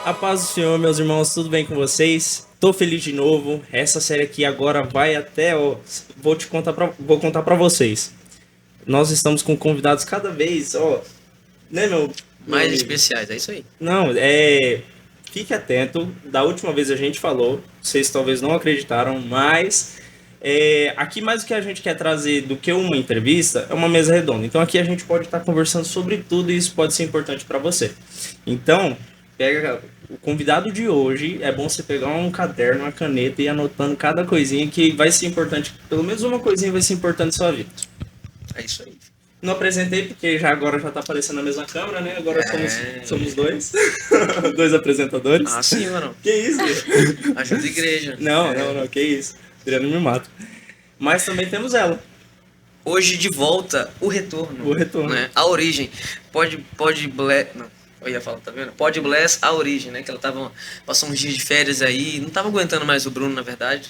A paz do Senhor, meus irmãos, tudo bem com vocês? Tô feliz de novo. Essa série aqui agora vai até, vou contar pra vocês. Nós estamos com convidados cada vez, né, meu Mais amigo? especiais, é isso aí. Não, fique atento. Da última vez a gente falou, vocês talvez não acreditaram, mas aqui mais o que a gente quer trazer do que uma entrevista é uma mesa redonda. Então aqui a gente pode estar conversando sobre tudo e isso pode ser importante para você. Então, pega o convidado de hoje, é bom você pegar um caderno, uma caneta e ir anotando cada coisinha que vai ser importante, pelo menos uma coisinha vai ser importante na sua vida. É isso aí. Não apresentei porque agora já tá aparecendo na mesma câmera, né? Agora somos dois. Dois apresentadores. Ah, sim, mano. Que isso? Ajuda a igreja. Não, que isso. Adriano me mata. Mas também temos ela. Hoje de volta, o retorno. O retorno. Né? A origem. Pode bless. Não, eu ia falar, tá vendo? Pode bless a origem, né? Que ela passou uns dias de férias aí. Não tava aguentando mais o Bruno, na verdade.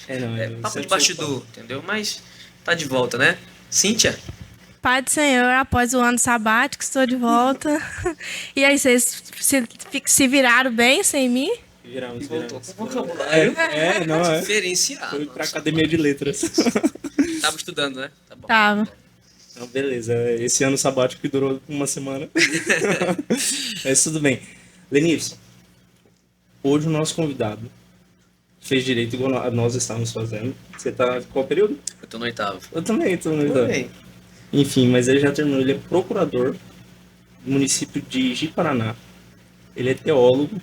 Papo de bastidor, entendeu? Mas tá de volta, né? Cíntia? Pai do Senhor, após o ano sabático, estou de volta. E aí, vocês se viraram bem sem mim? Viramos. Voltou com vocabulário. Não é. Diferenciado. Foi pra academia de letras. Tava estudando, né? Tá bom. Tava. Não, beleza. Esse ano sabático que durou uma semana. Mas tudo bem. Lenilson, hoje o nosso convidado fez direito igual nós estávamos fazendo. Você tá em qual período? Eu tô no oitavo. Eu também tô no oitavo. Enfim, mas ele já terminou. Ele é procurador do município de Ji-Paraná. Ele é teólogo.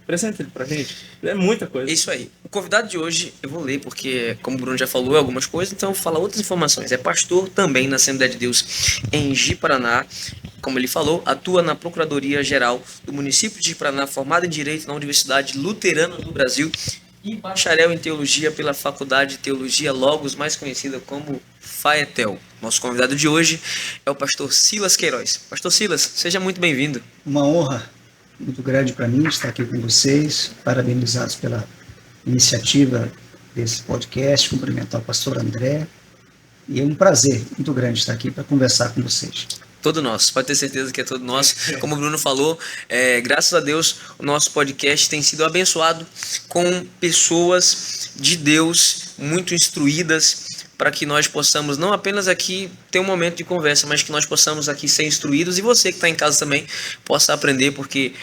Apresenta ele pra gente. É muita coisa. É isso aí. O convidado de hoje, eu vou ler, porque, como o Bruno já falou algumas coisas, então eu vou falar outras informações. É pastor também na Assembleia de Deus em Ji-Paraná. Como ele falou, atua na Procuradoria-Geral do município de Ji-Paraná, formado em Direito na Universidade Luterana do Brasil e bacharel em Teologia pela Faculdade de Teologia Logos, mais conhecida como FAETEL. Nosso convidado de hoje é o pastor Silas Queiroz. Pastor Silas, seja muito bem-vindo. Uma honra muito grande para mim estar aqui com vocês, parabenizados pela iniciativa desse podcast, cumprimentar o pastor André, e é um prazer muito grande estar aqui para conversar com vocês. Todo nosso, pode ter certeza que é todo nosso. Como o Bruno falou, graças a Deus, o nosso podcast tem sido abençoado com pessoas de Deus muito instruídas, para que nós possamos não apenas aqui ter um momento de conversa, mas que nós possamos aqui ser instruídos e você que está em casa também possa aprender, porque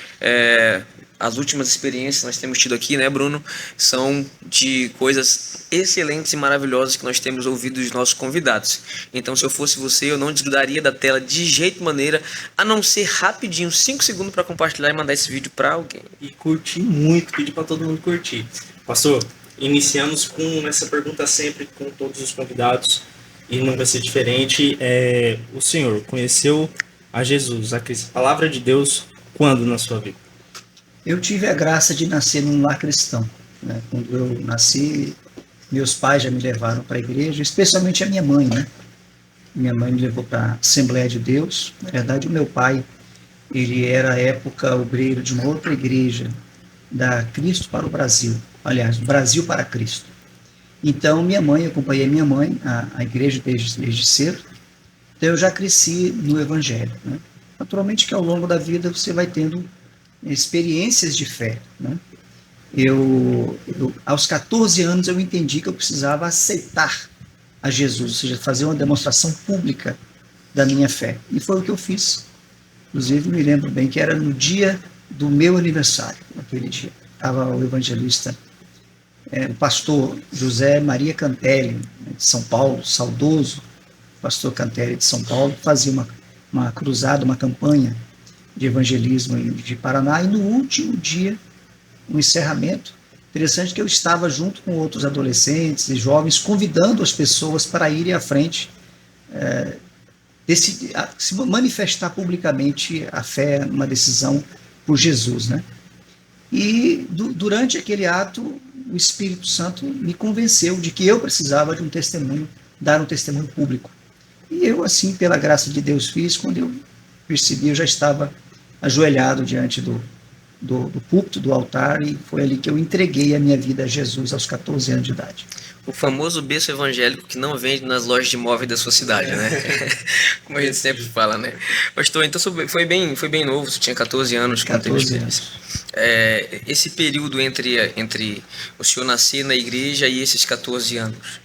as últimas experiências que nós temos tido aqui, né, Bruno, são de coisas excelentes e maravilhosas que nós temos ouvido dos nossos convidados. Então, se eu fosse você, eu não desgrudaria da tela de jeito maneira, a não ser rapidinho, 5 segundos para compartilhar e mandar esse vídeo para alguém. E curtir muito, pedir para todo mundo curtir. Pastor, iniciamos com essa pergunta sempre com todos os convidados e não vai ser diferente. O senhor conheceu a Jesus, a palavra de Deus, quando na sua vida? Eu tive a graça de nascer num lar cristão, né? Quando eu nasci, meus pais já me levaram para a igreja, especialmente a minha mãe, né? Minha mãe me levou para a Assembleia de Deus. Na verdade, o meu pai, ele era à época obreiro de uma outra igreja, da Cristo para o Brasil, aliás, Brasil para Cristo. Então, eu acompanhei minha mãe, a igreja desde cedo, então eu já cresci no Evangelho, né? Naturalmente que ao longo da vida você vai tendo experiências de fé, né? Aos 14 anos eu entendi que eu precisava aceitar a Jesus, ou seja, fazer uma demonstração pública da minha fé. E foi o que eu fiz. Inclusive, me lembro bem que era no dia do meu aniversário, naquele dia. Estava o evangelista, o pastor José Maria Cantelli, de São Paulo, saudoso pastor Cantelli de São Paulo, fazia uma cruzada, uma campanha de evangelismo de Paraná, e no último dia, no encerramento, interessante que eu estava junto com outros adolescentes e jovens, convidando as pessoas para irem à frente, se manifestar publicamente a fé numa decisão por Jesus, né? E durante aquele ato, o Espírito Santo me convenceu de que eu precisava de um testemunho, dar um testemunho público. E eu, assim, pela graça de Deus, fiz. Quando eu percebi, eu já estava ajoelhado diante do púlpito, do altar, e foi ali que eu entreguei a minha vida a Jesus aos 14 anos de idade. O famoso berço evangélico que não vende nas lojas de imóveis da sua cidade, né? Como a gente sempre fala, né? Pastor, então foi bem novo, você tinha 14 anos quando teve 14 experiência. Esse período entre o senhor nascer na igreja e esses 14 anos,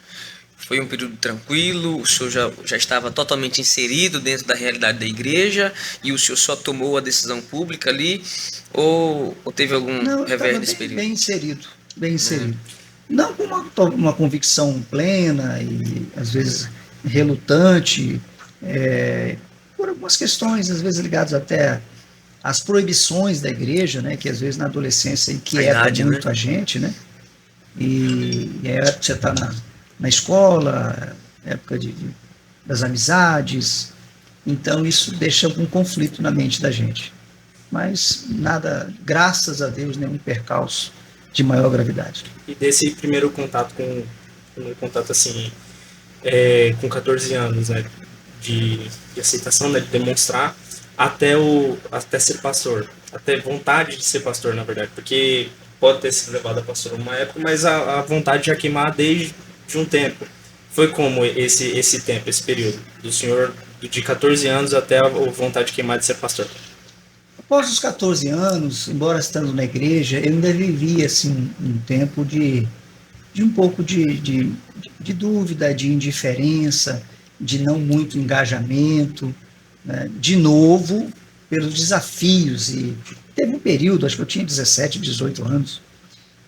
foi um período tranquilo? O senhor já estava totalmente inserido dentro da realidade da igreja e o senhor só tomou a decisão pública ali? Ou teve algum Não, eu revés estava nesse período? bem inserido, bem inserido. Não com uma convicção plena e, às vezes, relutante, por algumas questões, às vezes, ligadas até às proibições da igreja, né, que, às vezes, na adolescência inquieta idade, muito né? a gente, né? E é época que você está na escola, época das amizades, então isso deixa algum conflito na mente da gente. Mas nada, graças a Deus, nenhum percalço de maior gravidade. E desse primeiro contato contato assim, com 14 anos, né, de aceitação, né, de demonstrar, até ser pastor, até vontade de ser pastor, na verdade, porque pode ter sido levado a pastor uma época, mas a vontade já queimar desde de um tempo. Foi como esse tempo, esse período, do senhor de 14 anos até a vontade de queimar de ser pastor? Após os 14 anos, embora estando na igreja, eu ainda vivia assim, um tempo de um pouco de dúvida, de indiferença, de não muito engajamento, né? De novo, pelos desafios. E teve um período, acho que eu tinha 17, 18 anos,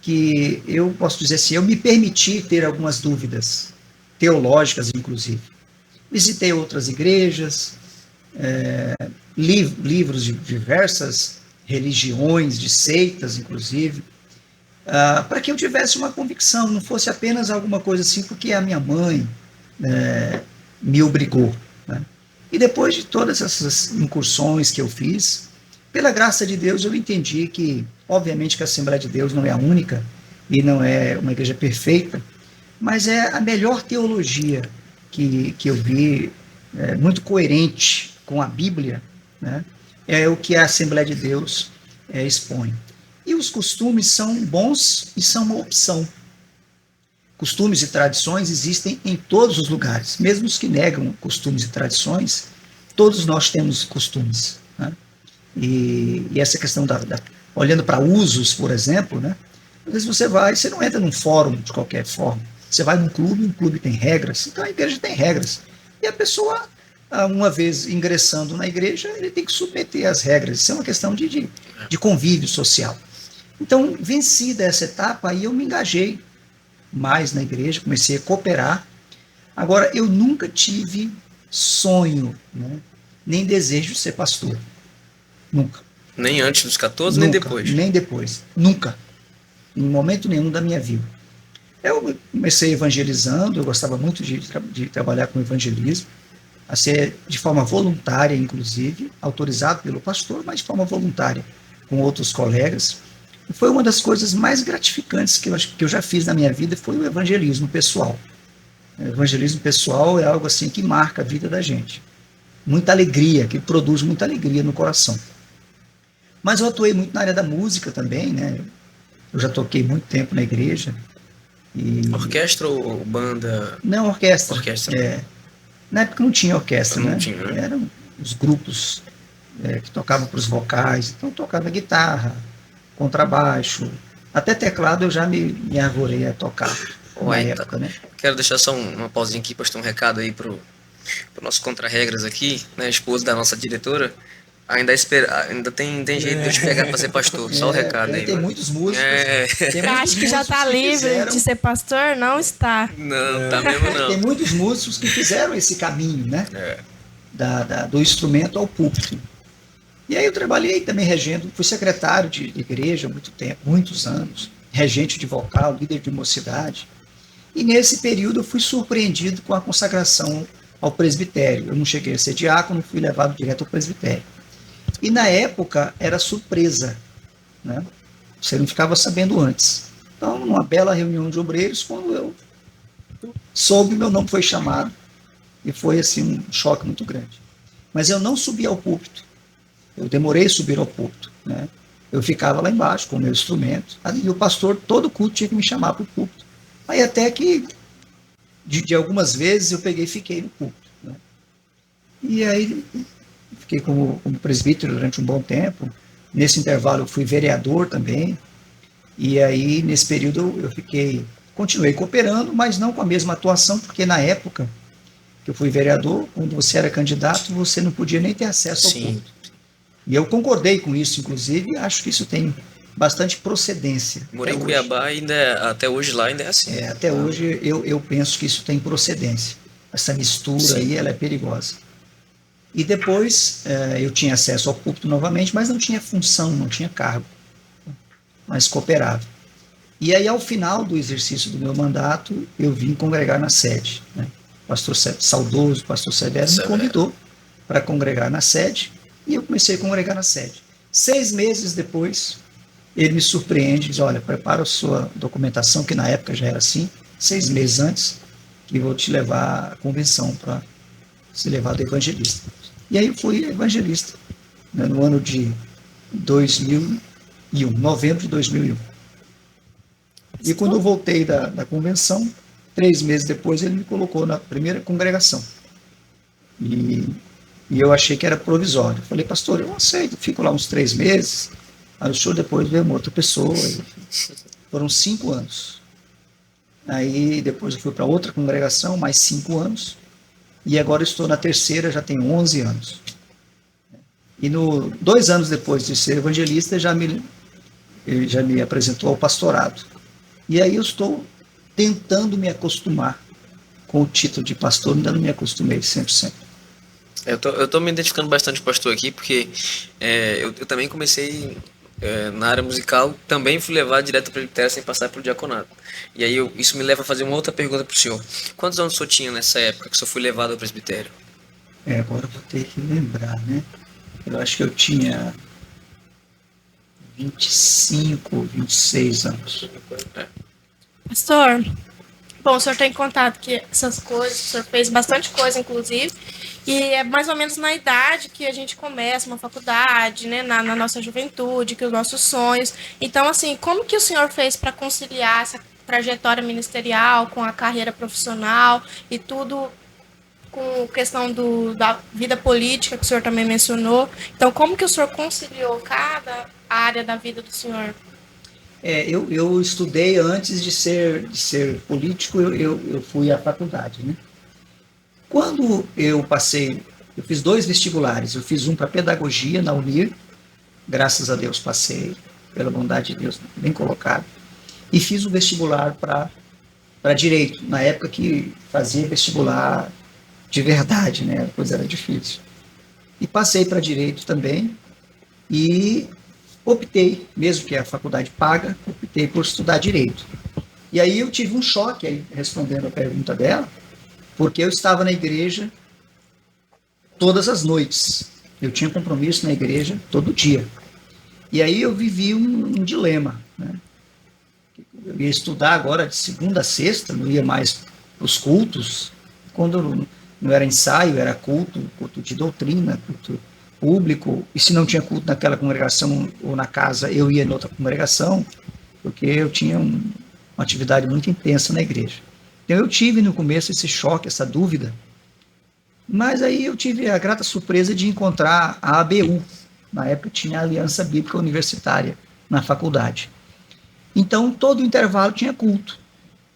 que eu posso dizer assim, eu me permiti ter algumas dúvidas, teológicas inclusive. Visitei outras igrejas, livros de diversas religiões, de seitas, inclusive, para que eu tivesse uma convicção, não fosse apenas alguma coisa assim, porque a minha mãe me obrigou. Né? E depois de todas essas incursões que eu fiz, pela graça de Deus, eu entendi que, obviamente, que a Assembleia de Deus não é a única e não é uma igreja perfeita, mas é a melhor teologia que eu vi, muito coerente com a Bíblia, né? É o que a Assembleia de Deus expõe. E os costumes são bons e são uma opção. Costumes e tradições existem em todos os lugares. Mesmo os que negam costumes e tradições, todos nós temos costumes. Né? E essa questão olhando para usos, por exemplo, né? Às vezes você não entra num fórum de qualquer forma. Você vai num clube, um clube tem regras, então a igreja tem regras. E a pessoa, uma vez ingressando na igreja, ele tem que submeter às regras. Isso é uma questão de convívio social. Então, vencida essa etapa, aí eu me engajei mais na igreja, comecei a cooperar. Agora, eu nunca tive sonho, né, nem desejo de ser pastor. Nunca. Nem antes dos 14, Nunca, nem depois? Nem depois. Nunca. Em momento nenhum da minha vida. Eu comecei evangelizando, eu gostava muito de trabalhar com evangelismo, a ser de forma voluntária, inclusive, autorizado pelo pastor, mas de forma voluntária, com outros colegas. E foi uma das coisas mais gratificantes que eu já fiz na minha vida, foi o evangelismo pessoal. O evangelismo pessoal é algo assim que marca a vida da gente. Muita alegria, que produz muita alegria no coração. Mas eu atuei muito na área da música também, né? Eu já toquei muito tempo na igreja. Orquestra ou banda? Não, orquestra. Orquestra. Na época não tinha orquestra, não né? Tinha, né? Eram os grupos que tocavam para os vocais. Então eu tocava guitarra, contrabaixo, até teclado eu já me arvorei a tocar na época, né? Quero deixar só uma pausinha aqui, postar um recado aí pro nosso Contra-Regras aqui, né? Esposo da nossa diretora. Ainda tem jeito de eu te pegar para ser pastor. Só o recado aí. Tem muitos músicos. Eu acho que já está livre de ser pastor? Não está. Não, tá mesmo não. Tem muitos músicos que fizeram esse caminho, né? Do instrumento ao púlpito. E aí eu trabalhei também regendo, fui secretário de igreja há muito tempo, muitos anos, regente de vocal, líder de mocidade. E nesse período eu fui surpreendido com a consagração ao presbitério. Eu não cheguei a ser diácono, fui levado direto ao presbitério. E na época era surpresa, né? Você não ficava sabendo antes. Então, numa bela reunião de obreiros, quando eu soube, meu nome foi chamado. E foi assim um choque muito grande. Mas eu não subi ao púlpito. Eu demorei a subir ao púlpito, né? Eu ficava lá embaixo com o meu instrumento. E o pastor, todo culto, tinha que me chamar para o púlpito. Aí até que, de algumas vezes, eu peguei e fiquei no púlpito. Né? E aí fiquei como presbítero durante um bom tempo. Nesse intervalo eu fui vereador também. E aí, nesse período, continuei cooperando, mas não com a mesma atuação, porque na época que eu fui vereador, quando você era candidato, você não podia nem ter acesso ao Sim. culto. E eu concordei com isso, inclusive, e acho que isso tem bastante procedência. Morei em Até Cuiabá, até hoje lá ainda é assim. até hoje eu penso que isso tem procedência. Essa mistura Sim. aí, ela é perigosa. E depois eu tinha acesso ao púlpito novamente, mas não tinha função, não tinha cargo, mas cooperava. E aí, ao final do exercício do meu mandato, eu vim congregar na sede. Né? O pastor saudoso, o pastor Severo, me convidou para congregar na sede, e eu comecei a congregar na sede. 6 meses depois, ele me surpreende, diz, olha, prepara a sua documentação, que na época já era assim, 6 meses antes, que vou te levar à convenção para ser levado evangelista. E aí eu fui evangelista, né, no ano de 2001, novembro de 2001. E quando eu voltei da convenção, 3 meses depois, ele me colocou na primeira congregação. E eu achei que era provisório. Falei, pastor, eu aceito, fico lá uns 3 meses. Aí o senhor depois veio uma outra pessoa. Foram 5 anos. Aí depois eu fui para outra congregação, mais 5 anos. E agora estou na terceira, já tenho 11 anos. E 2 anos depois de ser evangelista, ele já me apresentou ao pastorado. E aí eu estou tentando me acostumar com o título de pastor, ainda não me acostumei 100%. Eu tô me identificando bastante com o pastor aqui, porque eu também comecei na área musical, também fui levado direto para o presbitério sem passar pelo diaconato. E aí isso me leva a fazer uma outra pergunta para o senhor. Quantos anos o senhor tinha nessa época que o senhor foi levado ao presbitério? Agora eu vou ter que lembrar, né? Eu acho que eu tinha 25, 26 anos. Pastor, bom, o senhor tem contado que essas coisas, o senhor fez bastante coisa, inclusive, e é mais ou menos na idade que a gente começa uma faculdade, né, na nossa juventude, que os nossos sonhos. Então, assim, como que o senhor fez para conciliar essa trajetória ministerial com a carreira profissional e tudo com questão da vida política que o senhor também mencionou? Então, como que o senhor conciliou cada área da vida do senhor? Eu estudei antes de ser político, eu fui à faculdade, né? Quando eu fiz 2 vestibulares, eu fiz um para pedagogia na Unir, graças a Deus passei, pela bondade de Deus, bem colocado, e fiz um vestibular para direito, na época que fazia vestibular de verdade, né? A coisa era difícil. E passei para direito também, e optei, mesmo que a faculdade paga, optei por estudar direito. E aí eu tive um choque, aí, respondendo a pergunta dela, porque eu estava na igreja todas as noites. Eu tinha compromisso na igreja todo dia. E aí eu vivi um dilema, né? Eu ia estudar agora de segunda a sexta, não ia mais para os cultos. Quando não era ensaio, era culto de doutrina, culto público. E se não tinha culto naquela congregação ou na casa, eu ia em outra congregação, porque eu tinha uma atividade muito intensa na igreja. Então eu tive no começo esse choque, essa dúvida, mas aí eu tive a grata surpresa de encontrar a ABU. Na época tinha a Aliança Bíblica Universitária na faculdade. Então todo o intervalo tinha culto.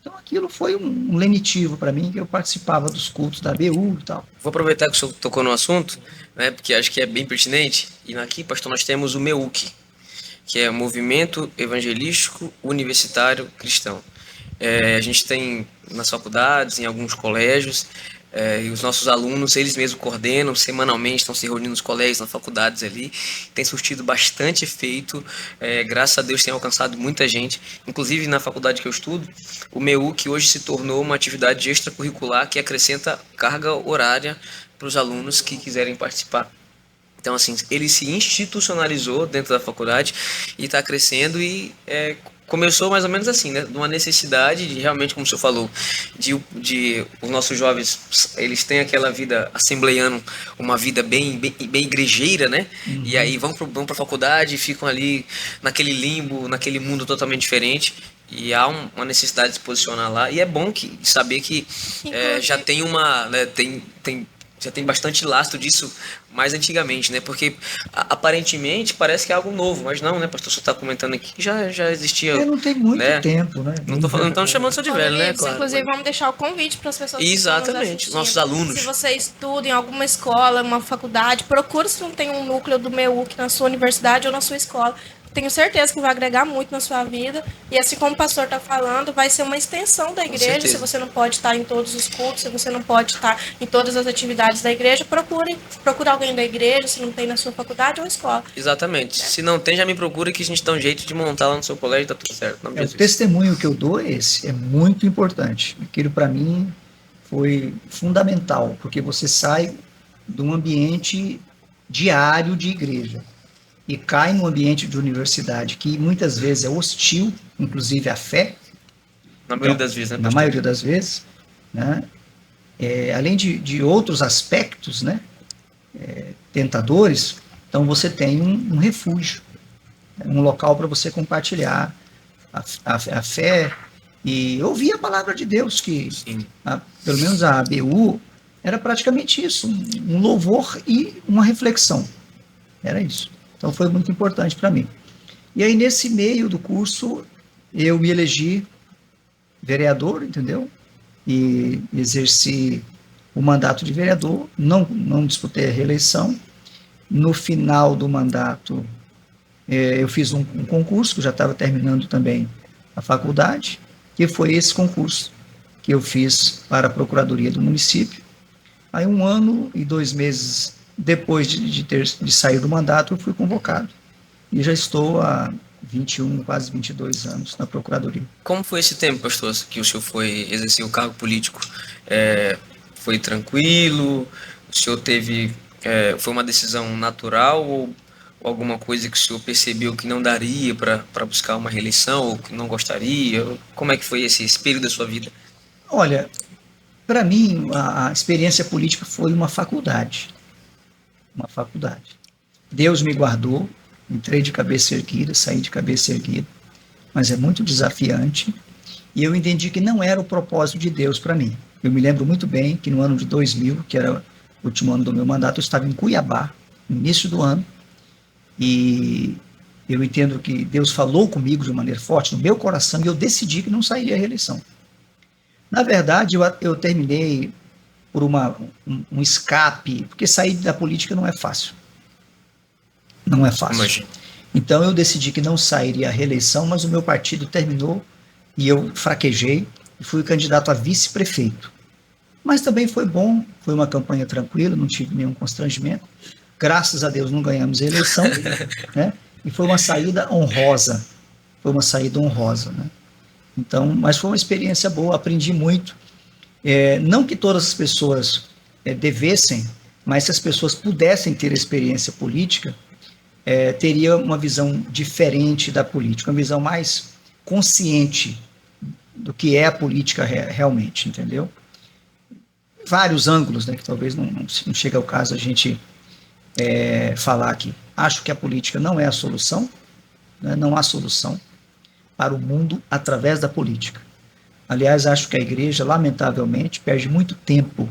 Então aquilo foi um lenitivo para mim, que eu participava dos cultos da ABU e tal. Vou aproveitar que o senhor tocou no assunto, né, porque acho que é bem pertinente. E aqui, pastor, nós temos o MEUC, que é o Movimento Evangelístico Universitário Cristão. A gente tem nas faculdades, em alguns colégios, e os nossos alunos, eles mesmos coordenam semanalmente, estão se reunindo nos colégios, nas faculdades ali, tem surtido bastante efeito, graças a Deus tem alcançado muita gente, inclusive na faculdade que eu estudo, o MEUC hoje se tornou uma atividade extracurricular que acrescenta carga horária para os alunos que quiserem participar. Então, assim, ele se institucionalizou dentro da faculdade e está crescendo e começou mais ou menos assim, né? De uma necessidade de realmente, como o senhor falou, de os nossos jovens, eles têm aquela vida assembleiana, uma vida bem igrejeira, né? Uhum. E aí vão para a faculdade e ficam ali naquele limbo, naquele mundo totalmente diferente. E há uma necessidade de se posicionar lá. E é bom saber que já tem uma... Né, tem já tem bastante lastro disso mais antigamente, né? Porque aparentemente parece que é algo novo, mas não, né? Pastor, você está comentando aqui que já existia. Não tem muito né? tempo, né? Não estão chamando só de velho, né? Claro. Inclusive, vamos deixar o convite para as pessoas Exatamente, que nossos alunos. Se você estuda em alguma escola, uma faculdade, procure se não tem um núcleo do MEUC na sua universidade ou na sua escola. Tenho certeza que vai agregar muito na sua vida. E assim como o pastor está falando, vai ser uma extensão da igreja. Se você não pode estar em todos os cultos, se você não pode estar em todas as atividades da igreja, procure alguém da igreja, se não tem na sua faculdade ou escola. Exatamente. Se não tem, já me procura que a gente dá um jeito de montar lá no seu colégio, tá tudo certo. O testemunho que eu dou é esse, é muito importante. Aquilo para mim foi fundamental, porque você sai de um ambiente diário de igreja e cai num ambiente de universidade que muitas vezes é hostil, inclusive à fé. Na maioria das vezes, né? Na maioria das vezes, né? Além de outros aspectos, né? Tentadores, então você tem um refúgio, um local para você compartilhar a fé e ouvir a palavra de Deus, que pelo menos a ABU era praticamente isso, um louvor e uma reflexão. Era isso. Então foi muito importante para mim. E aí nesse meio do curso eu me elegi vereador, entendeu? E exerci o mandato de vereador, não disputei a reeleição. No final do mandato eu fiz um concurso, que eu já estava terminando também a faculdade, que foi esse concurso que eu fiz para a Procuradoria do município. Aí 1 ano e 2 meses depois de sair do mandato, eu fui convocado. E já estou há 21, quase 22 anos na Procuradoria. Como foi esse tempo, pastor, que o senhor foi exercer o cargo político? Foi tranquilo? O senhor teve... foi uma decisão natural ou alguma coisa que o senhor percebeu que não daria para buscar uma reeleição ou que não gostaria? Como é que foi esse período da sua vida? Olha, para mim, a experiência política foi uma faculdade. Uma faculdade. Deus me guardou, entrei de cabeça erguida, saí de cabeça erguida, mas é muito desafiante e eu entendi que não era o propósito de Deus para mim. Eu me lembro muito bem que no ano de 2000, que era o último ano do meu mandato, eu estava em Cuiabá, no início do ano, e eu entendo que Deus falou comigo de maneira forte no meu coração e eu decidi que não sairia a reeleição. Na verdade, eu terminei por um escape, porque sair da política não é fácil. Não é fácil. Imagina. Então eu decidi que não sairia a reeleição, mas o meu partido terminou e eu fraquejei e fui candidato a vice-prefeito. Mas também foi bom, foi uma campanha tranquila, não tive nenhum constrangimento. Graças a Deus não ganhamos a eleição, né? E foi uma saída honrosa. Foi uma saída honrosa, né? Então, mas foi uma experiência boa, aprendi muito. Não que todas as pessoas devessem, mas se as pessoas pudessem ter experiência política, teria uma visão diferente da política, uma visão mais consciente do que é a política realmente, entendeu? Vários ângulos, né, que talvez não chegue ao caso a gente falar aqui. Acho que a política não é a solução, né, não há solução para o mundo através da política. Aliás, acho que a igreja, lamentavelmente, perde muito tempo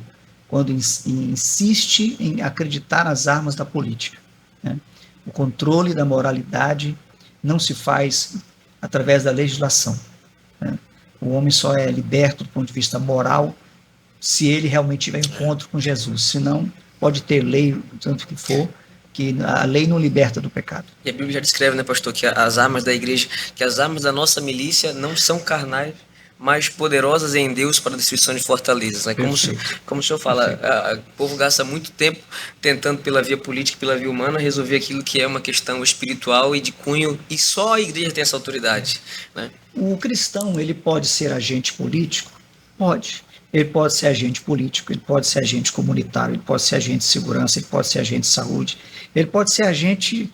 quando insiste em acreditar nas armas da política, né? O controle da moralidade não se faz através da legislação, né? O homem só é liberto do ponto de vista moral se ele realmente tiver encontro com Jesus. Senão, pode ter lei, tanto que for, que a lei não liberta do pecado. E a Bíblia já descreve, né, pastor, que as armas da igreja, que as armas da nossa milícia não são carnais, mas poderosas em Deus para a destruição de fortalezas, né? Como o senhor fala, o povo gasta muito tempo tentando pela via política, pela via humana, resolver aquilo que é uma questão espiritual e de cunho, e só a igreja tem essa autoridade, né? O cristão, ele pode ser agente político? Pode. Ele pode ser agente político, ele pode ser agente comunitário, ele pode ser agente de segurança, ele pode ser agente de saúde, ele pode ser agente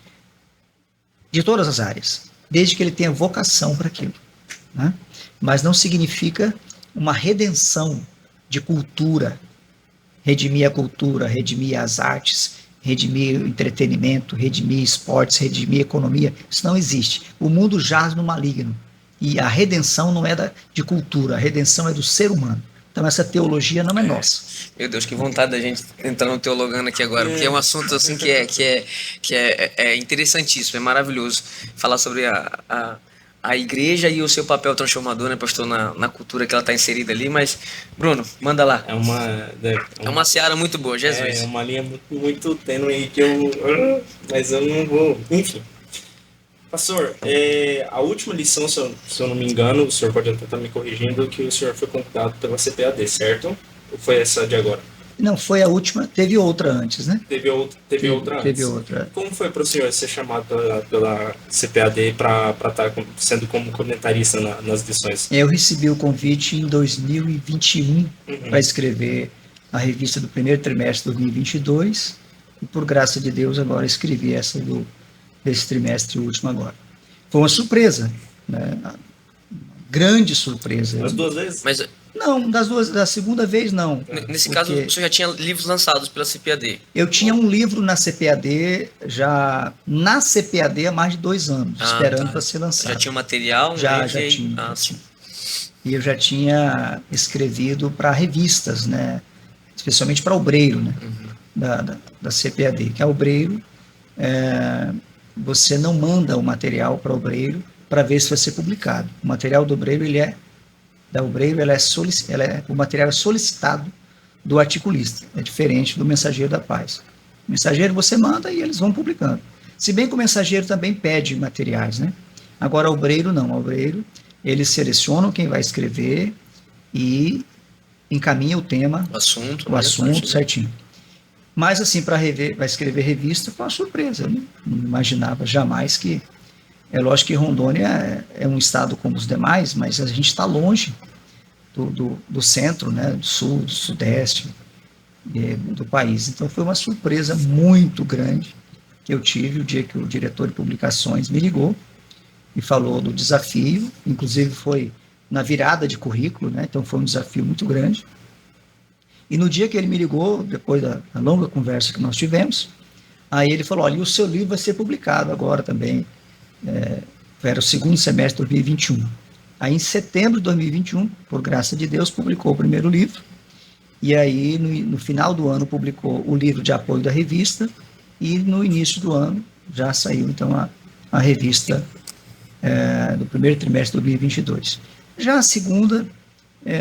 de todas as áreas, desde que ele tenha vocação para aquilo, né? Mas não significa uma redenção de cultura, redimir a cultura, redimir as artes, redimir o entretenimento, redimir esportes, redimir a economia. Isso não existe. O mundo jaz no maligno. E a redenção não é de cultura, a redenção é do ser humano. Então essa teologia não é nossa. Meu Deus, que vontade da gente entrar no teologando aqui agora, porque é um assunto assim que é interessantíssimo, é maravilhoso falar sobre a igreja e o seu papel transformador, né, pastor, na cultura que ela está inserida ali. Mas, Bruno, manda lá. É uma seara muito boa, Jesus. É uma linha muito, muito tênue que mas eu não vou. Enfim. Pastor, a última lição, se eu não me engano, o senhor pode até estar me corrigindo, que o senhor foi convidado pela CPAD, certo? Ou foi essa de agora? Não, foi a última, teve outra antes, né? Teve outra antes. Teve outra. Como foi para o senhor ser chamado pela CPAD para estar sendo como comentarista nas lições? Eu recebi o convite em 2021 para escrever a revista do primeiro trimestre de 2022 e, por graça de Deus, agora escrevi essa desse trimestre último agora. Foi uma surpresa, né? Uma grande surpresa. As duas vezes? Mas Não, da segunda vez não. nesse caso, o senhor já tinha livros lançados pela CPAD. Eu tinha um livro na CPAD, há mais de 2 anos, esperando para ser lançado. Já tinha um material? Já tinha. E eu já tinha escrevido para revistas, né? Especialmente para Obreiro, né? Da CPAD, que é Obreiro. Você não manda o material para Obreiro para ver se vai ser publicado. O material do Obreiro, o material é solicitado do articulista. É diferente do Mensageiro da Paz. O Mensageiro você manda e eles vão publicando. Se bem que o Mensageiro também pede materiais, né? Agora, o Obreiro não. O Obreiro, eles selecionam quem vai escrever e encaminha o tema, o assunto certinho. Mas, assim, para escrever revista, foi uma surpresa. Eu não imaginava jamais que... É lógico que Rondônia é um estado como os demais, mas a gente está longe do centro, né, do sul, do sudeste do país. Então foi uma surpresa muito grande que eu tive o dia que o diretor de publicações me ligou e falou do desafio, inclusive foi na virada de currículo, né, então foi um desafio muito grande. E no dia que ele me ligou, depois da longa conversa que nós tivemos, aí ele falou, olha, o seu livro vai ser publicado agora também, era o segundo semestre de 2021. Aí em setembro de 2021, por graça de Deus, publicou o primeiro livro, e aí no final do ano publicou o livro de apoio da revista, e no início do ano já saiu então a revista do primeiro trimestre de 2022. Já a segunda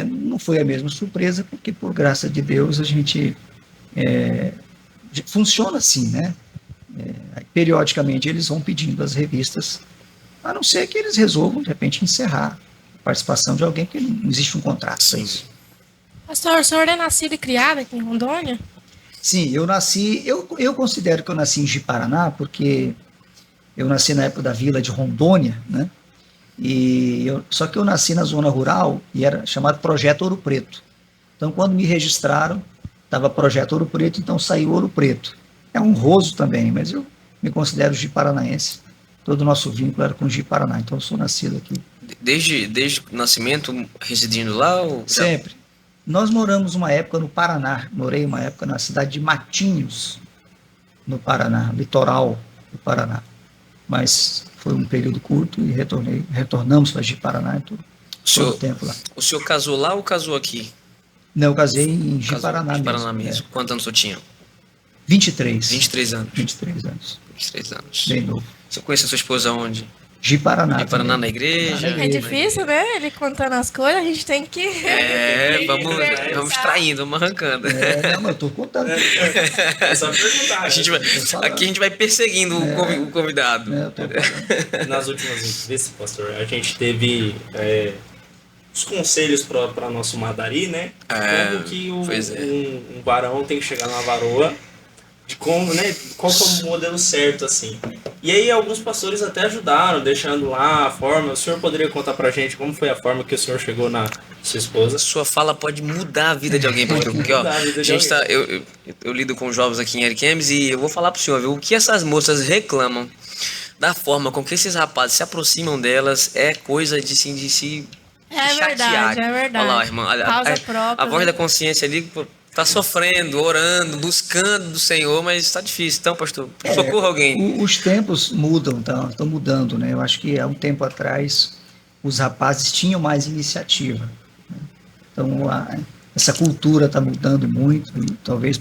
não foi a mesma surpresa, porque por graça de Deus a gente funciona assim, né? Periodicamente eles vão pedindo as revistas, a não ser que eles resolvam, de repente, encerrar a participação de alguém, porque não existe um contrato. Sim. Pastor, o senhor é nascido e criado aqui em Rondônia? Sim, eu considero que eu nasci em Ji-Paraná, porque eu nasci na época da vila de Rondônia, né? Só que eu nasci na zona rural e era chamado Projeto Ouro Preto. Então, quando me registraram, estava Projeto Ouro Preto, então saiu Ouro Preto. É honroso também, mas eu me considero ji-paranaense. Todo o nosso vínculo era com Ji-Paraná, então eu sou nascido aqui. Desde o nascimento, residindo lá? Sempre. Nós moramos uma época no Paraná, morei uma época na cidade de Matinhos, no Paraná, litoral do Paraná. Mas foi um período curto e retornamos para Ji-Paraná todo o tempo lá. O senhor casou lá ou casou aqui? Não, eu casei em Ji-Paraná mesmo. Quantos anos o senhor tinha? 23. 23 anos. 23 anos. 23 anos. Bem novo. Você conhece a sua esposa onde? Ji-Paraná. Ji-Paraná na igreja? É difícil, né? Ele contando as coisas, a gente tem que... Vamos extraindo, vamos arrancando. Não, eu estou contando. É só perguntar. Aqui a gente vai perseguindo o convidado. Eu tô falando. Nas últimas entrevistas, pastor, a gente teve os conselhos para nosso Madari, né? Como que um varão tem que chegar numa varoa, de como, né? Qual que é o modelo certo, assim. E aí alguns pastores até ajudaram, deixando lá a forma. O senhor poderia contar pra gente como foi a forma que o senhor chegou na sua esposa? Sua fala pode mudar a vida de alguém, pastor. Porque, ó, eu lido com jovens aqui em Eric Emes e eu vou falar pro senhor, viu? O que essas moças reclamam da forma com que esses rapazes se aproximam delas é coisa de se chatear. É verdade. Olha lá, irmã. A voz da consciência ali tá sofrendo, orando, buscando do Senhor, mas está difícil. Então, pastor, socorra alguém. Os tempos mudam, estão mudando, né? Eu acho que há um tempo atrás os rapazes tinham mais iniciativa, né? Então, essa cultura está mudando muito, e talvez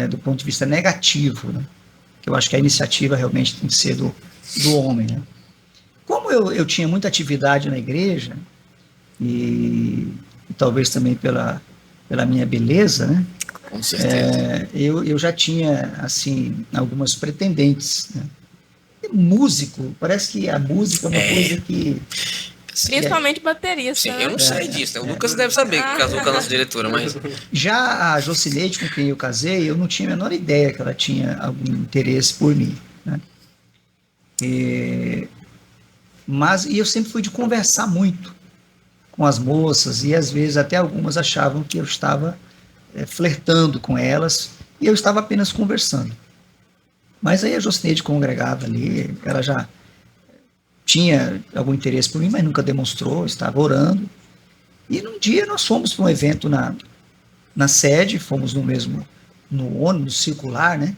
do ponto de vista negativo, né? Que eu acho que a iniciativa realmente tem que ser do homem, né? Como eu tinha muita atividade na igreja, e talvez também pela minha beleza, né? Com certeza. Eu já tinha, assim, algumas pretendentes, né? E músico, parece que a música é uma coisa que... Principalmente baterista. Sim, né? eu não sei disso, né? O Lucas deve saber que casou com a nossa diretora, mas... Já a Jocineide, com quem eu casei, eu não tinha a menor ideia que ela tinha algum interesse por mim, né? Mas eu sempre fui de conversar muito com as moças, e às vezes até algumas achavam que eu estava flertando com elas, e eu estava apenas conversando. Mas aí a Jocineide congregava ali, ela já tinha algum interesse por mim, mas nunca demonstrou, estava orando. E num dia nós fomos para um evento na sede, fomos no ônibus circular, né?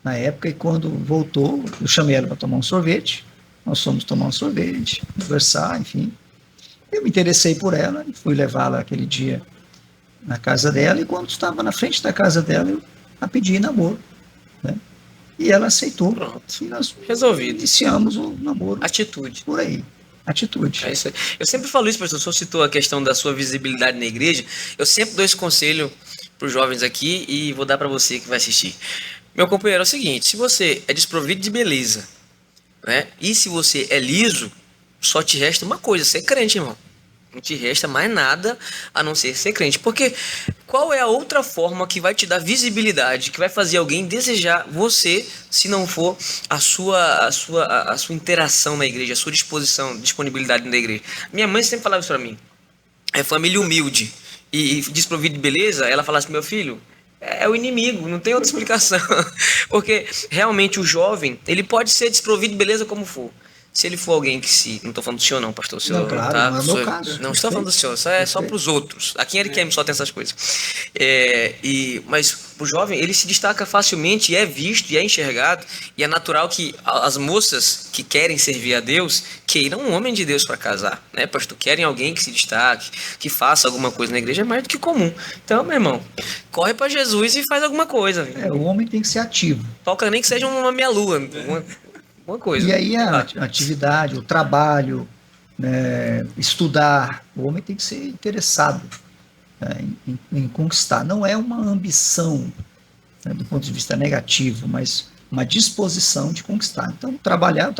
Na época, e quando voltou, eu chamei ela para tomar um sorvete, nós fomos tomar um sorvete, conversar, enfim. Eu me interessei por ela e fui levá-la aquele dia na casa dela, e quando estava na frente da casa dela, eu a pedi em namoro, né? E ela aceitou. Pronto. E nós Resolvido. iniciamos o namoro Atitude. por aí. Atitude. É isso aí. Eu sempre falo isso, pastor. O senhor citou a questão da sua visibilidade na igreja. Eu sempre dou esse conselho para os jovens aqui e vou dar para você que vai assistir. Meu companheiro, é o seguinte: se você é desprovido de beleza, né? E se você é liso, só te resta uma coisa: ser crente, irmão. Não te resta mais nada a não ser crente. Porque qual é a outra forma que vai te dar visibilidade, que vai fazer alguém desejar você, se não for a sua interação na igreja, a sua disponibilidade na igreja? Minha mãe sempre falava isso para mim. É família humilde e desprovido de beleza, ela falava assim: meu filho, é o inimigo, não tem outra explicação. Porque realmente o jovem, ele pode ser desprovido de beleza como for. Se ele for alguém que se... Não estou falando do senhor não, pastor. Senhor, Não, claro, tá? não é o meu caso. Não estou falando do senhor, isso é só para os outros. Aqui em Ariquemes só tem essas coisas. Mas o jovem, ele se destaca facilmente e é visto e é enxergado. E é natural que as moças que querem servir a Deus queiram um homem de Deus para casar, né, pastor? Querem alguém que se destaque, que faça alguma coisa na igreja, é mais do que comum. Então, meu irmão, corre para Jesus e faz alguma coisa. O homem tem que ser ativo. Toca nem que seja uma meia-lua, uma coisa. E aí a atividade, o trabalho, né, estudar, o homem tem que ser interessado, né, em conquistar. Não é uma ambição, né, do ponto de vista negativo, mas uma disposição de conquistar. Então, eu trabalho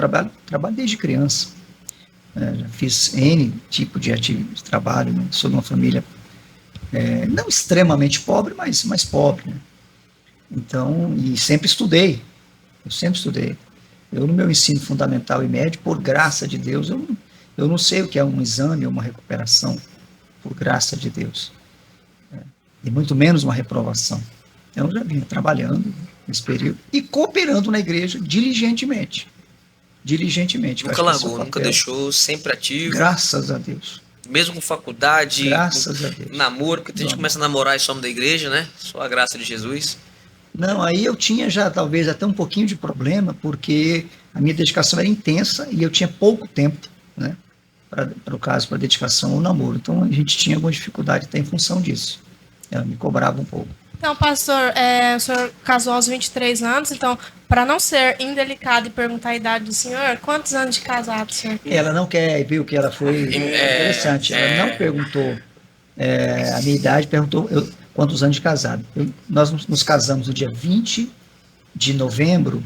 desde criança. Já fiz N tipo de trabalho, né? Sou de uma família não extremamente pobre, mas mais pobre, né? Então, e sempre estudei. Eu, no meu ensino fundamental e médio, por graça de Deus, eu não sei o que é um exame ou uma recuperação, por graça de Deus. E muito menos uma reprovação. Então, eu já vinha trabalhando nesse período e cooperando na igreja diligentemente. Nunca largou, nunca deixou, sempre ativo. Graças a Deus. Mesmo com faculdade, Graças a Deus. namoro, porque a gente começa a namorar e some da igreja, né? Só a graça de Jesus. Não, aí eu tinha já talvez até um pouquinho de problema, porque a minha dedicação era intensa e eu tinha pouco tempo, né, para dedicação ao namoro. Então a gente tinha alguma dificuldade até em função disso. Ela me cobrava um pouco. Então, pastor, o senhor casou aos 23 anos, então, para não ser indelicado e perguntar a idade do senhor, quantos anos de casado o senhor tem? Ela não quer, viu, que ela foi interessante. Ela não perguntou a minha idade, perguntou quantos anos de casado. Nós nos casamos no dia 20 de novembro,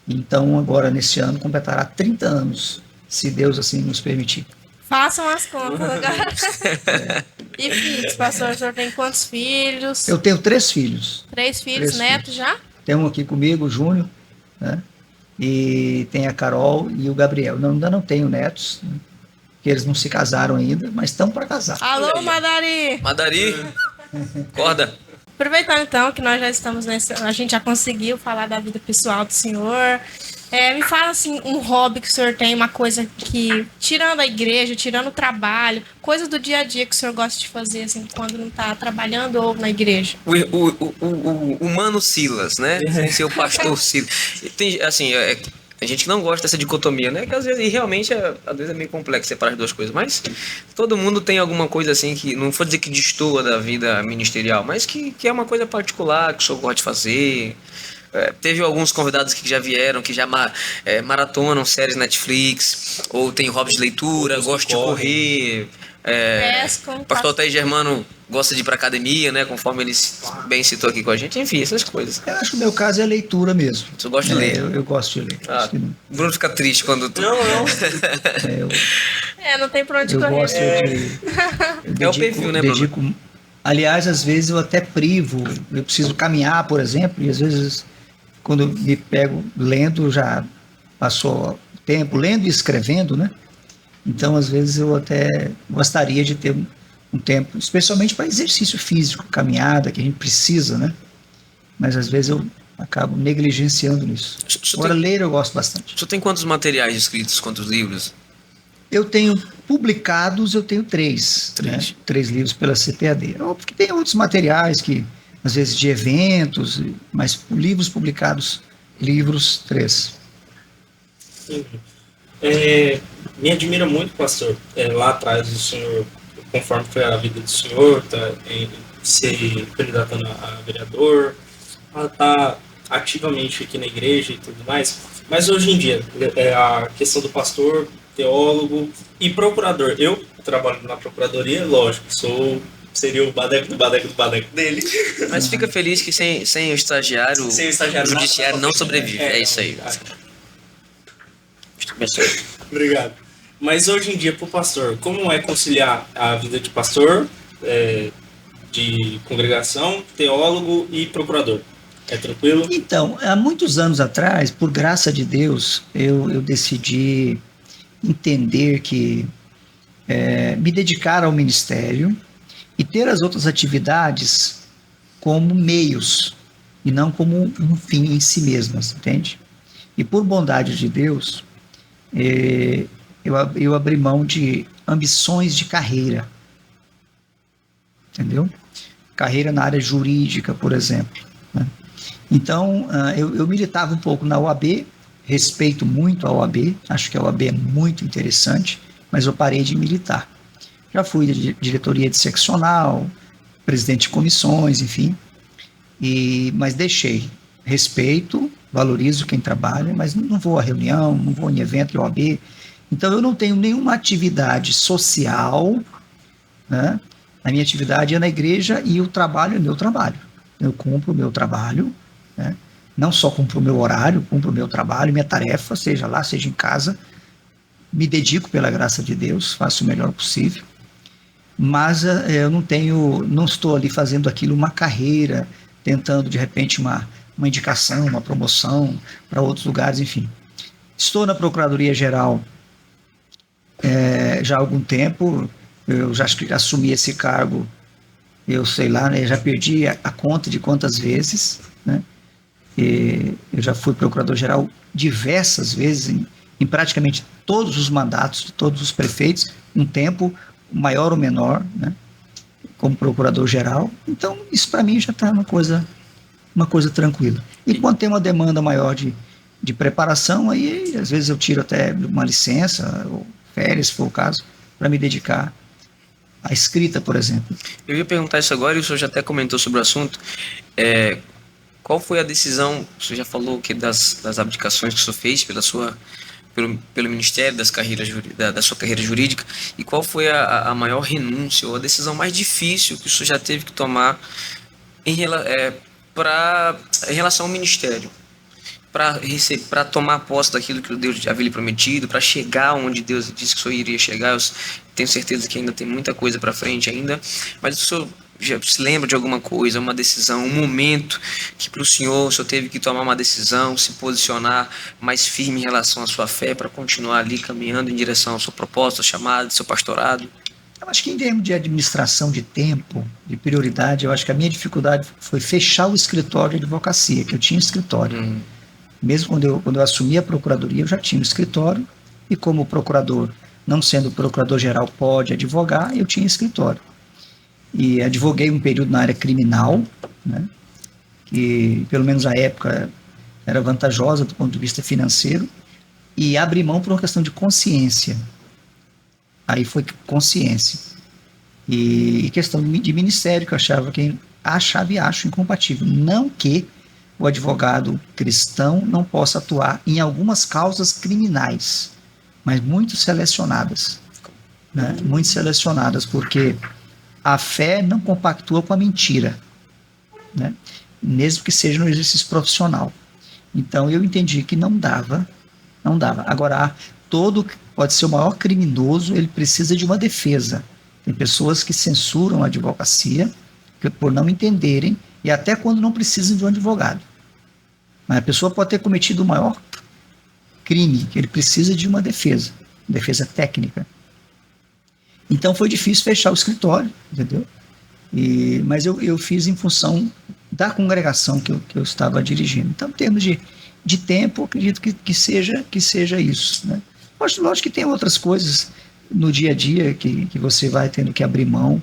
então agora nesse ano completará 30 anos, se Deus assim nos permitir. Façam as contas agora. E filhos, pastor, o senhor tem quantos filhos? Eu tenho 3 filhos. 3 filhos, 3 netos filhos. já? Tem um aqui comigo, o Júnior, né? E tem a Carol e o Gabriel. Ainda não tenho netos, né? Porque eles não se casaram ainda, mas estão para casar. Alô, Madari! Madari, acorda. Aproveitando então que nós já estamos a gente já conseguiu falar da vida pessoal do senhor. Me fala assim, um hobby que o senhor tem, uma coisa que, tirando a igreja, tirando o trabalho, coisas do dia a dia que o senhor gosta de fazer, assim, quando não está trabalhando ou na igreja. O Mano Silas, né? Seu pastor Silas. Tem, assim, Tem gente que não gosta dessa dicotomia, né? Que às vezes, e realmente, às vezes é meio complexo separar as duas coisas. Mas todo mundo tem alguma coisa assim que, não vou dizer que destoa da vida ministerial, mas que é uma coisa particular, que o senhor gosta de fazer. Teve alguns convidados que já vieram, que já maratonam séries Netflix, ou tem hobbies de leitura, gostam de correr. Pescam, O pastor Altair Germano gosta de ir para academia, né? Conforme ele bem citou aqui com a gente. Enfim, essas coisas. Eu acho que o meu caso é leitura mesmo. Você gosta de ler? Eu gosto de ler. Ah, o Bruno fica triste quando tu... Não. não tem pra onde Eu correr. gosto de... É o perfil, né, Bruno? Aliás, às vezes eu até privo. Eu preciso caminhar, por exemplo, e às vezes, quando me pego lendo, já passou o tempo, lendo e escrevendo, né? Então, às vezes, eu até gostaria de ter um tempo, especialmente para exercício físico, caminhada, que a gente precisa, né? Mas, às vezes, eu acabo negligenciando nisso. Agora, ler eu gosto bastante. O senhor tem quantos materiais escritos, quantos livros? Eu tenho publicados, eu tenho 3. Né? 3 livros pela CPAD. Óbvio que tem outros materiais que, às vezes, de eventos, mas livros publicados, livros 3. Sim. Me admira muito, pastor, lá atrás o senhor, conforme foi a vida do senhor, se candidatando a vereador, tá ativamente aqui na igreja e tudo mais, mas hoje em dia, a questão do pastor, teólogo e procurador, eu trabalho na procuradoria, lógico, seria o badeco do badeco do badeco dele. Mas fica feliz que sem o estagiário, o judiciário não sobrevive, é isso aí. Obrigado. Mas hoje em dia, para o pastor, como é conciliar a vida de pastor, de congregação, teólogo e procurador? É tranquilo? Então, há muitos anos atrás, por graça de Deus, eu decidi entender que me dedicar ao ministério e ter as outras atividades como meios e não como um fim em si mesmas, entende? E por bondade de Deus, eu abri mão de ambições de carreira, entendeu? Carreira na área jurídica, por exemplo, né? Então, eu militava um pouco na OAB, respeito muito a OAB, acho que a OAB é muito interessante, mas eu parei de militar. Já fui de diretoria de seccional, presidente de comissões, enfim, mas deixei. Respeito, valorizo quem trabalha, mas não vou a reunião, não vou em evento de OAB. Então, eu não tenho nenhuma atividade social, né? A minha atividade é na igreja e o trabalho é meu trabalho. Eu cumpro o meu trabalho, né? Não só cumpro o meu horário, cumpro o meu trabalho, minha tarefa, seja lá, seja em casa. Me dedico pela graça de Deus, faço o melhor possível. Mas eu não estou ali fazendo aquilo uma carreira, tentando de repente uma indicação, uma promoção para outros lugares, enfim. Estou na Procuradoria-Geral já há algum tempo, eu já assumi esse cargo, eu sei lá, né, já perdi a conta de quantas vezes, né? Eu já fui Procurador-Geral diversas vezes, em praticamente todos os mandatos de todos os prefeitos, um tempo maior ou menor, né, como Procurador-Geral. Então, isso para mim já está uma coisa tranquila. E quando tem uma demanda maior de preparação, aí às vezes eu tiro até uma licença, ou férias, se for o caso, para me dedicar à escrita, por exemplo. Eu ia perguntar isso agora e o senhor já até comentou sobre o assunto. Qual foi a decisão, o senhor já falou que das abdicações que o senhor fez pelo Ministério da sua carreira jurídica, e qual foi a maior renúncia ou a decisão mais difícil que o senhor já teve que tomar em relação ao Ministério? Para tomar posse daquilo que Deus havia lhe prometido, para chegar onde Deus disse que o senhor iria chegar. Eu tenho certeza que ainda tem muita coisa para frente ainda, mas o senhor já se lembra de alguma coisa, uma decisão, um momento que para o senhor teve que tomar uma decisão, se posicionar mais firme em relação à sua fé para continuar ali caminhando em direção ao seu propósito, ao chamado, ao seu pastorado? Eu acho que em termos de administração de tempo, de prioridade, eu acho que a minha dificuldade foi fechar o escritório de advocacia, que eu tinha escritório. Mesmo quando eu assumi a procuradoria, eu já tinha um escritório, e como procurador, não sendo procurador-geral, pode advogar, eu tinha escritório. E advoguei um período na área criminal, né, que pelo menos na época era vantajosa do ponto de vista financeiro, e abri mão por uma questão de consciência. Aí foi consciência. E questão de ministério, que eu achava e acho incompatível. Não que o advogado cristão não possa atuar em algumas causas criminais, mas muito selecionadas. Né? Muito selecionadas, porque a fé não compactua com a mentira, né? Mesmo que seja no exercício profissional. Então eu entendi que não dava. Agora, pode ser o maior criminoso, ele precisa de uma defesa. Tem pessoas que censuram a advocacia por não entenderem, e até quando não precisam de um advogado. Mas a pessoa pode ter cometido o maior crime, que ele precisa de uma defesa técnica. Então foi difícil fechar o escritório, entendeu? Mas eu fiz em função da congregação que eu estava dirigindo. Então, em termos de tempo, acredito que seja isso, né? Lógico que tem outras coisas no dia a dia que você vai tendo que abrir mão.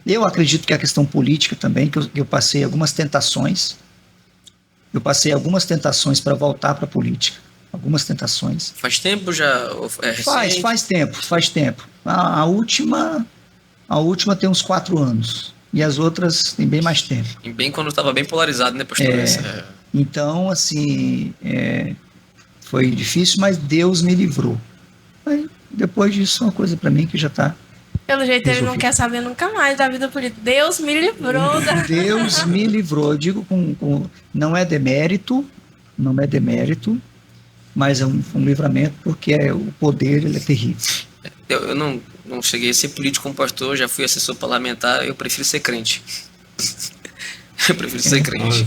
Eu acredito que a questão política também, que eu passei algumas tentações. Eu passei algumas tentações para voltar para a política. Algumas tentações. Faz tempo já? Faz tempo. A última tem uns 4 anos. E as outras tem bem mais tempo. E bem quando estava bem polarizado, né, pastor? Então, assim, foi difícil, mas Deus me livrou. Aí, depois disso, uma coisa para mim que já está... Pelo jeito, ele não quer saber nunca mais da vida política. Deus me livrou. Deus me livrou. Eu digo não é demérito, mas é um livramento, porque o poder ele é terrível. Eu não cheguei a ser político como pastor, já fui assessor parlamentar, eu prefiro ser crente.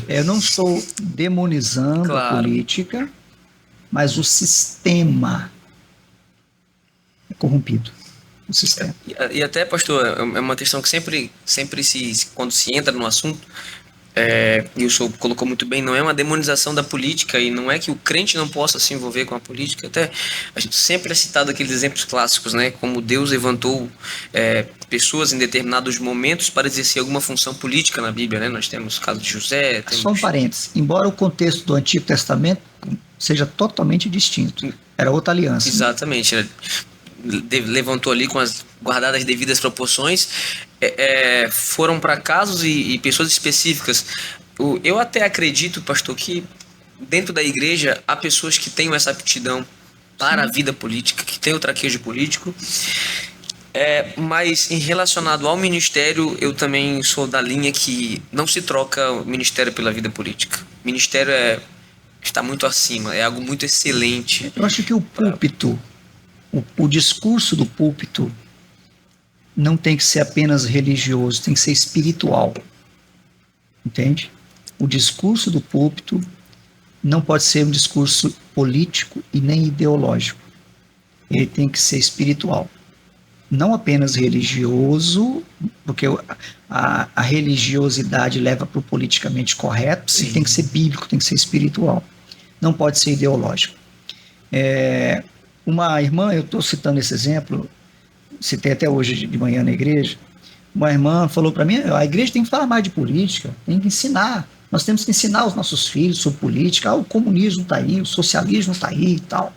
Eu não estou demonizando a política, mas o sistema é corrompido. O sistema. E até, pastor, é uma questão que sempre quando se entra no assunto, e o senhor colocou muito bem, não é uma demonização da política, e não é que o crente não possa se envolver com a política. Até a gente sempre é citado aqueles exemplos clássicos, né? Como Deus levantou pessoas em determinados momentos para exercer alguma função política na Bíblia, né? Nós temos o caso de José. Só um parênteses, embora o contexto do Antigo Testamento seja totalmente distinto, era outra aliança. Exatamente, né? Levantou ali com as guardadas devidas proporções, foram para casos e pessoas específicas. Eu até acredito, pastor, que dentro da igreja há pessoas que têm essa aptidão para a vida política, que têm o traquejo político, mas em relacionado ao ministério, eu também sou da linha que não se troca o ministério pela vida política. O ministério está muito acima, é algo muito excelente. Eu acho que o púlpito, o discurso do púlpito não tem que ser apenas religioso, tem que ser espiritual. Entende? O discurso do púlpito não pode ser um discurso político e nem ideológico. Ele tem que ser espiritual. Não apenas religioso, porque a religiosidade leva para o politicamente correto, e tem que ser bíblico, tem que ser espiritual. Não pode ser ideológico. Uma irmã, eu estou citando esse exemplo, citei até hoje de manhã na igreja, uma irmã falou para mim, a igreja tem que falar mais de política, tem que ensinar, nós temos que ensinar os nossos filhos sobre política, o comunismo está aí, o socialismo está aí e tal.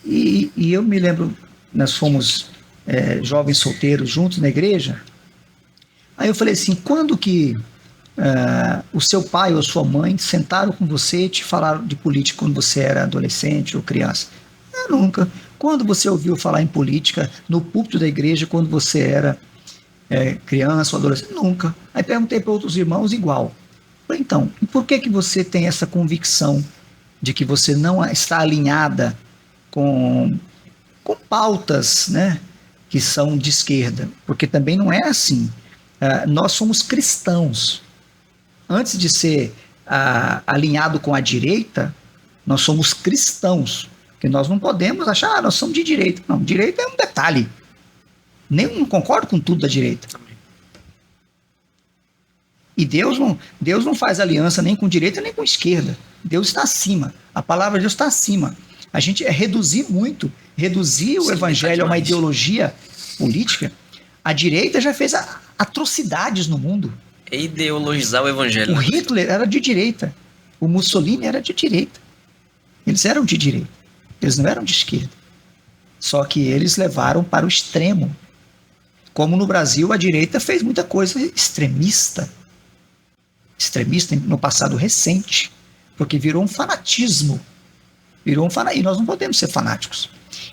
E eu me lembro, nós fomos jovens solteiros juntos na igreja, aí eu falei assim, quando que o seu pai ou sua mãe sentaram com você e te falaram de política quando você era adolescente ou criança? Nunca. Quando você ouviu falar em política no púlpito da igreja quando você era criança ou adolescente? Nunca. Aí perguntei para outros irmãos igual. Falei, então, e por que você tem essa convicção de que você não está alinhada com pautas, né, que são de esquerda? Porque também não é assim. Nós somos cristãos. Antes de ser alinhado com a direita, nós somos cristãos. Porque nós não podemos achar, nós somos de direita. Não, direita é um detalhe. Não concordo com tudo da direita. E Deus não faz aliança nem com direita nem com esquerda. Deus está acima. A palavra de Deus está acima. A gente reduzir o evangelho a uma ideologia política. A direita já fez atrocidades no mundo. É ideologizar o evangelho. O Hitler era de direita. O Mussolini era de direita. Eles eram de direita. Eles não eram de esquerda. Só que eles levaram para o extremo. Como no Brasil, a direita fez muita coisa extremista. Extremista no passado recente. Porque virou um fanatismo. E nós não podemos ser fanáticos.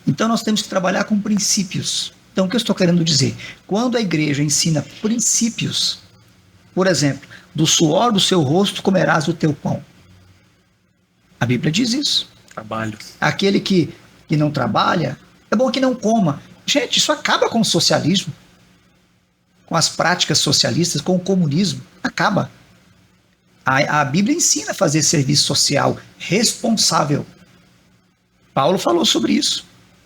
Então nós temos que trabalhar com princípios. Então o que eu estou querendo dizer? Quando a igreja ensina princípios, por exemplo, do suor do seu rosto comerás o teu pão. A Bíblia diz isso. Trabalho. Aquele que não trabalha, é bom que não coma. Gente, isso acaba com o socialismo, com as práticas socialistas, com o comunismo. Acaba. A Bíblia ensina a fazer serviço social responsável. Paulo falou sobre isso.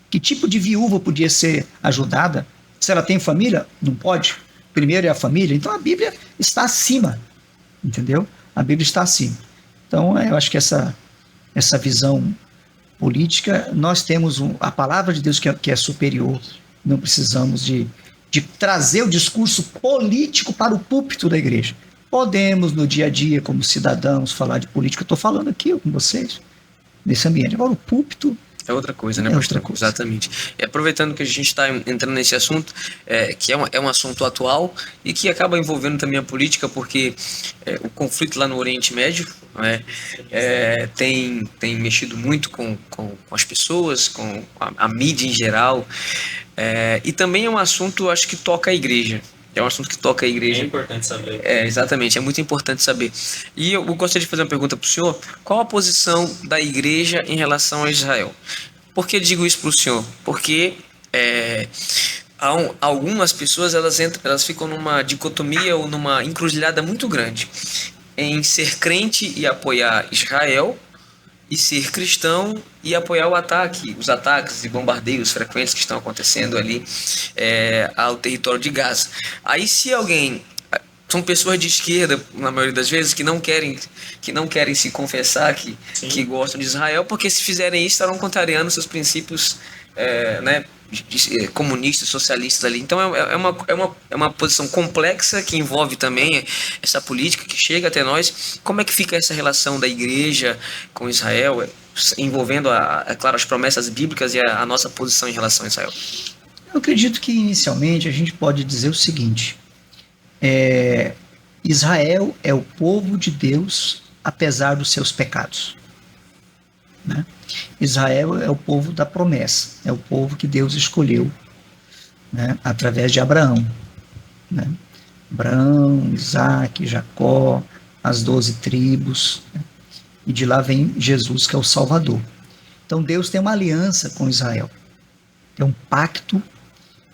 Que tipo de viúva podia ser ajudada? Se ela tem família, não pode. Primeiro é a família. Então a Bíblia está acima. Entendeu? A Bíblia está acima. Então eu acho que essa visão política, nós temos a palavra de Deus que é superior. Não precisamos de trazer o discurso político para o púlpito da igreja. Podemos, no dia a dia, como cidadãos, falar de política. Eu estou falando aqui com vocês, nesse ambiente. Agora, o púlpito é outra coisa, né, é pastor? outra coisa. Exatamente. E aproveitando que a gente está entrando nesse assunto, que é um assunto atual e que acaba envolvendo também a política, porque o conflito lá no Oriente Médio tem mexido muito com as pessoas, com a mídia em geral, e também é um assunto, acho que toca a igreja. É um assunto que toca a igreja. É importante saber. Exatamente, é muito importante saber. E eu gostaria de fazer uma pergunta para o senhor. Qual a posição da igreja em relação a Israel? Por que digo isso para o senhor? Porque algumas pessoas elas ficam numa dicotomia ou numa encruzilhada muito grande em ser crente e apoiar Israel, e ser cristão e apoiar os ataques e bombardeios frequentes que estão acontecendo ali ao território de Gaza. Aí se alguém... São pessoas de esquerda, na maioria das vezes, que não querem se confessar que gostam de Israel, porque se fizerem isso estarão contrariando seus princípios comunistas, socialistas ali. Então é uma posição complexa que envolve também essa política que chega até nós. Como é que fica essa relação da igreja com Israel, envolvendo, claro, as promessas bíblicas e a nossa posição em relação a Israel? Eu acredito que inicialmente a gente pode dizer o seguinte: Israel é o povo de Deus apesar dos seus pecados, né? Israel é o povo da promessa, é o povo que Deus escolheu, né, através de Abraão, né? Abraão, Isaac, Jacó, as 12 tribos, né? E de lá vem Jesus, que é o Salvador. Então Deus tem uma aliança com Israel, tem um pacto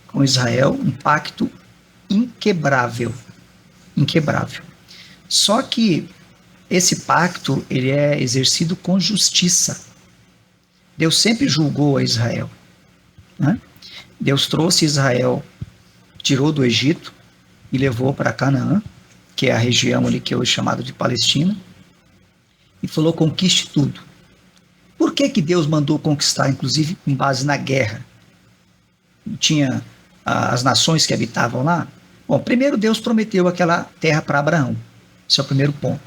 com Israel, um pacto inquebrável. Só que esse pacto ele é exercido com justiça. Deus sempre julgou a Israel, né? Deus trouxe Israel, tirou do Egito e levou para Canaã, que é a região ali que é hoje chamada de Palestina, e falou: conquiste tudo. Por que Deus mandou conquistar, inclusive com base na guerra? Tinha as nações que habitavam lá. Bom, primeiro Deus prometeu aquela terra para Abraão. Esse é o primeiro ponto.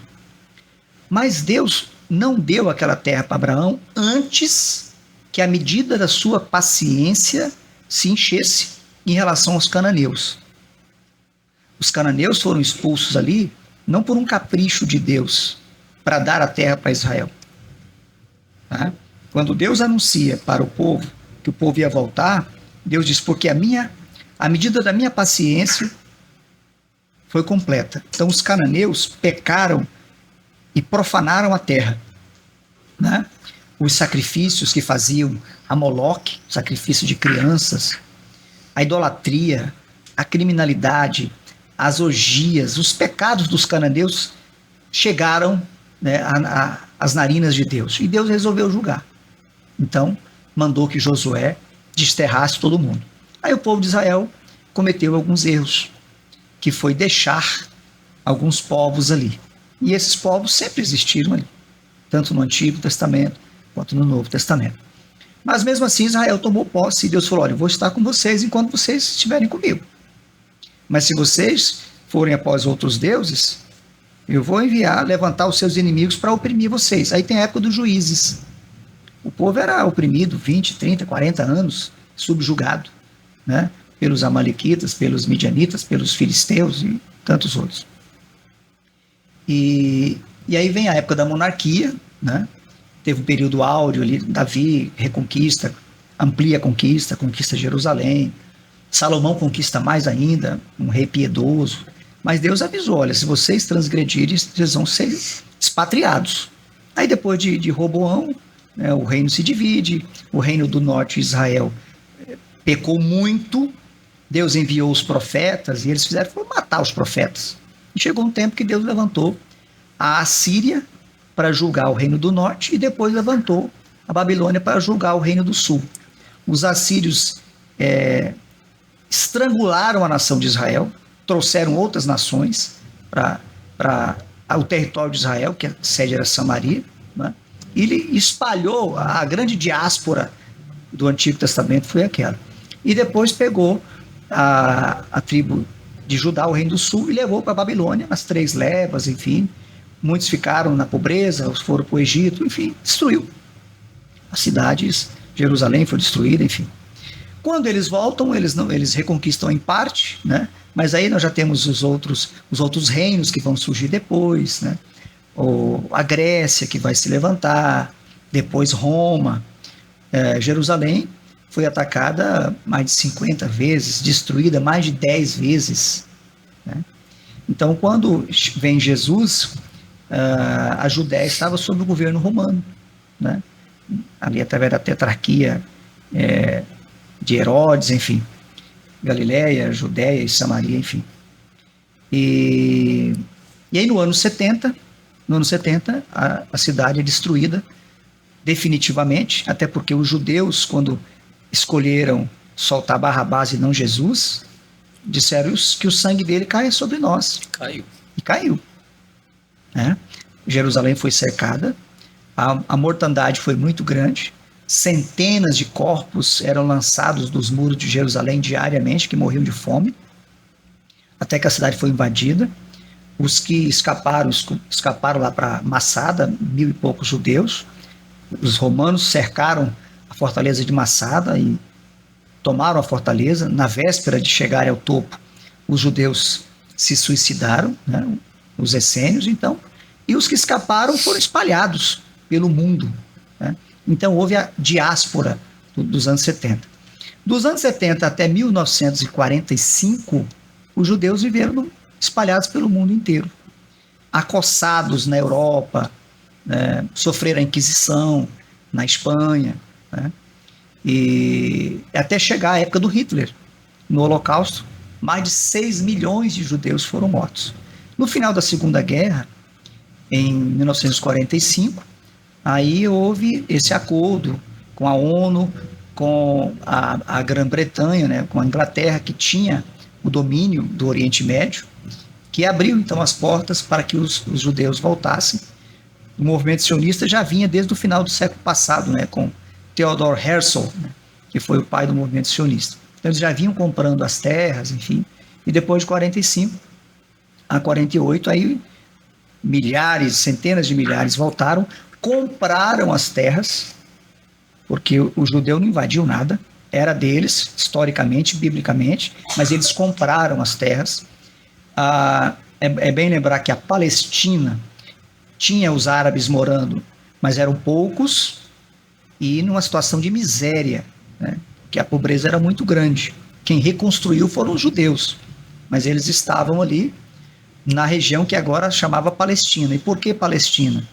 Mas Deus não deu aquela terra para Abraão antes que a medida da sua paciência se enchesse em relação aos cananeus. Os cananeus foram expulsos ali não por um capricho de Deus para dar a terra para Israel. Tá? Quando Deus anuncia para o povo que o povo ia voltar, Deus diz: porque a medida da minha paciência foi completa. Então os cananeus pecaram e profanaram a terra, né? Os sacrifícios que faziam a Moloque, sacrifício de crianças, a idolatria, a criminalidade, as orgias, os pecados dos cananeus chegaram, né, às narinas de Deus. E Deus resolveu julgar. Então, mandou que Josué desterrasse todo mundo. Aí o povo de Israel cometeu alguns erros, que foi deixar alguns povos ali. E esses povos sempre existiram ali, tanto no Antigo Testamento quanto no Novo Testamento. Mas mesmo assim Israel tomou posse e Deus falou: olha, eu vou estar com vocês enquanto vocês estiverem comigo. Mas se vocês forem após outros deuses, eu vou levantar os seus inimigos para oprimir vocês. Aí tem a época dos juízes. O povo era oprimido 20, 30, 40 anos, subjugado, né? Pelos amalequitas, pelos midianitas, pelos filisteus e tantos outros. E aí vem a época da monarquia, né? Teve um período áureo ali, Davi reconquista, amplia a conquista Jerusalém. Salomão conquista mais ainda, um rei piedoso. Mas Deus avisou, olha, se vocês transgredirem, vocês vão ser expatriados. Aí depois de Roboão, né, o reino se divide, o reino do norte, Israel, pecou muito, Deus enviou os profetas, e eles foram matar os profetas. E chegou um tempo que Deus levantou a Assíria para julgar o reino do norte, e depois levantou a Babilônia para julgar o reino do sul. Os assírios estrangularam a nação de Israel, trouxeram outras nações para o território de Israel, que a sede era Samaria, né? E ele espalhou a grande diáspora do Antigo Testamento, foi aquela. E depois pegou a tribo de Judá, o reino do sul, e levou para a Babilônia, as 3 levas, enfim. Muitos ficaram na pobreza, outros foram para o Egito, enfim, destruiu. As cidades, Jerusalém foi destruída, enfim. Quando eles voltam, eles reconquistam em parte, né? Mas aí nós já temos os outros reinos que vão surgir depois, né? A Grécia que vai se levantar, depois Roma. Jerusalém foi atacada mais de 50 vezes, destruída mais de 10 vezes, né? Então, quando vem Jesus, a Judéia estava sob o governo romano, né? Ali através da tetrarquia de Herodes, enfim, Galileia, Judéia e Samaria, enfim. E aí no ano 70, a cidade é destruída definitivamente, até porque os judeus, quando escolheram soltar Barrabás e não Jesus, disseram que o sangue dele caia sobre nós. Caiu. E caiu. Né? Jerusalém foi cercada, a mortandade foi muito grande, centenas de corpos eram lançados dos muros de Jerusalém diariamente, que morriam de fome, até que a cidade foi invadida. Os que escaparam lá para Massada, 1000 e poucos judeus. Os romanos cercaram a fortaleza de Massada e tomaram a fortaleza. Na véspera de chegarem ao topo, os judeus se suicidaram, né, os essênios, então, e os que escaparam foram espalhados pelo mundo, né? Então houve a diáspora dos anos 70. Dos anos 70 até 1945, os judeus viveram espalhados pelo mundo inteiro, acossados na Europa, né, sofreram a Inquisição na Espanha, né, e até chegar a época do Hitler. No Holocausto, mais de 6 milhões de judeus foram mortos. No final da Segunda Guerra, em 1945, aí houve esse acordo com a ONU, com a Grã-Bretanha, né, com a Inglaterra, que tinha o domínio do Oriente Médio, que abriu então as portas para que os judeus voltassem. O movimento sionista já vinha desde o final do século passado, né, com Theodor Herzl, né, que foi o pai do movimento sionista. Então eles já vinham comprando as terras, enfim, e depois de 45 a 48, aí milhares, centenas de milhares voltaram, compraram as terras, porque o judeu não invadiu nada, era deles, historicamente, biblicamente, mas eles compraram as terras. É bem lembrar que a Palestina tinha os árabes morando, mas eram poucos e numa situação de miséria, né? Que a pobreza era muito grande. Quem reconstruiu foram os judeus, mas eles estavam ali na região que agora chamava Palestina. E por que Palestina?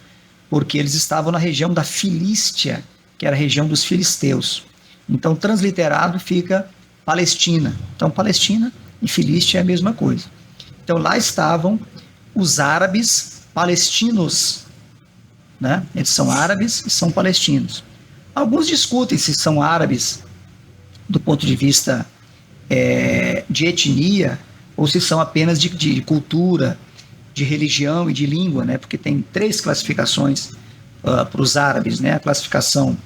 Porque eles estavam na região da Filístia, que era a região dos filisteus. Então, transliterado fica Palestina. Então, Palestina e Filístia é a mesma coisa. Então, lá estavam os árabes palestinos, né? Eles são árabes e são palestinos. Alguns discutem se são árabes do ponto de vista de etnia ou se são apenas de cultura, de religião e de língua, né? Porque tem 3 classificações para os árabes, né? A classificação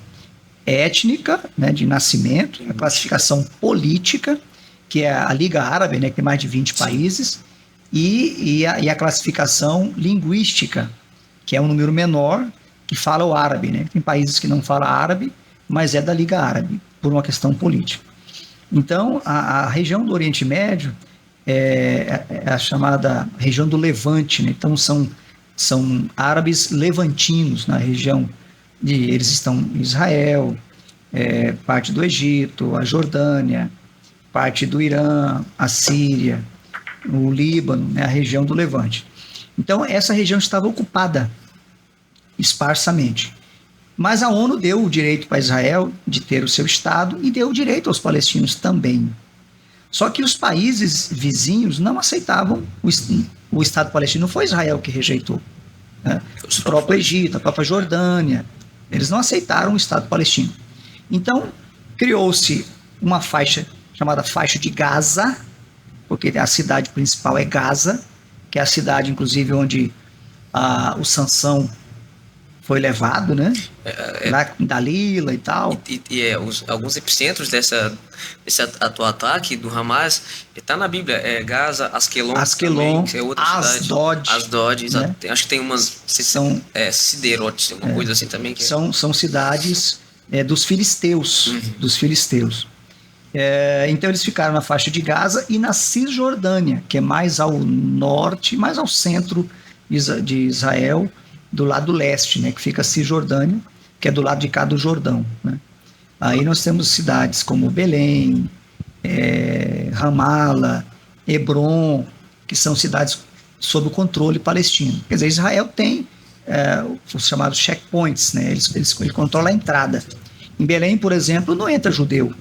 étnica, né, de nascimento, a classificação política, que é a Liga Árabe, né, que tem mais de 20 países, e a classificação linguística, que é um número menor, que fala o árabe, né? Tem países que não falam árabe, mas é da Liga Árabe, por uma questão política. Então, a região do Oriente Médio é a chamada região do Levante, né? Então, são árabes levantinos na região, eles estão em Israel, parte do Egito, a Jordânia, parte do Irã, a Síria, o Líbano, né? A região do Levante. Então, essa região estava ocupada esparsamente. Mas a ONU deu o direito para Israel de ter o seu Estado e deu o direito aos palestinos também. Só que os países vizinhos não aceitavam o Estado palestino. Não foi Israel que rejeitou, né? O próprio Egito, a própria Jordânia, eles não aceitaram o Estado palestino. Então, criou-se uma faixa chamada faixa de Gaza, porque a cidade principal é Gaza, que é a cidade, inclusive, onde o Sansão foi levado, né? Lá em Dalila e tal. Alguns epicentros desse atual ataque do Hamas está na Bíblia. Gaza, Askelon também, que é outra cidade. Asdod, né? Acho que tem umas Siderotes, uma coisa assim também. São cidades dos filisteus. Dos filisteus. Então eles ficaram na faixa de Gaza e na Cisjordânia, que é mais ao norte, mais ao centro de Israel, do lado leste, né, que fica a Cisjordânia, que é do lado de cá do Jordão, né? Aí nós temos cidades como Belém, Ramala, Hebron, que são cidades sob o controle palestino. Quer dizer, Israel tem os chamados checkpoints, né? Ele controla a entrada. Em Belém, por exemplo, não entra judeu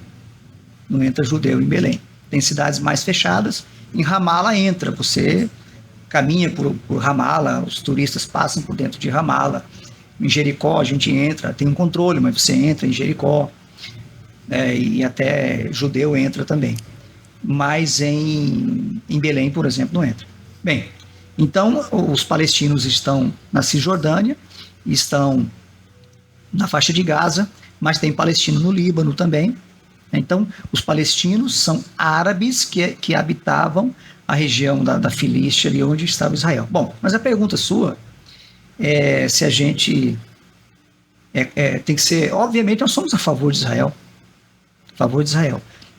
em Belém. Tem cidades mais fechadas. Em Ramala entra, você caminha por Ramala, os turistas passam por dentro de Ramala. Em Jericó a gente entra, tem um controle, mas você entra em Jericó, e até judeu entra também. Mas em Belém, por exemplo, não entra. Bem, então os palestinos estão na Cisjordânia, estão na faixa de Gaza, mas tem palestino no Líbano também. Então, os palestinos são árabes que habitavam a região da Filístia, ali onde estava Israel. Bom, mas a pergunta sua é se a gente tem que ser... Obviamente, nós somos a favor de Israel.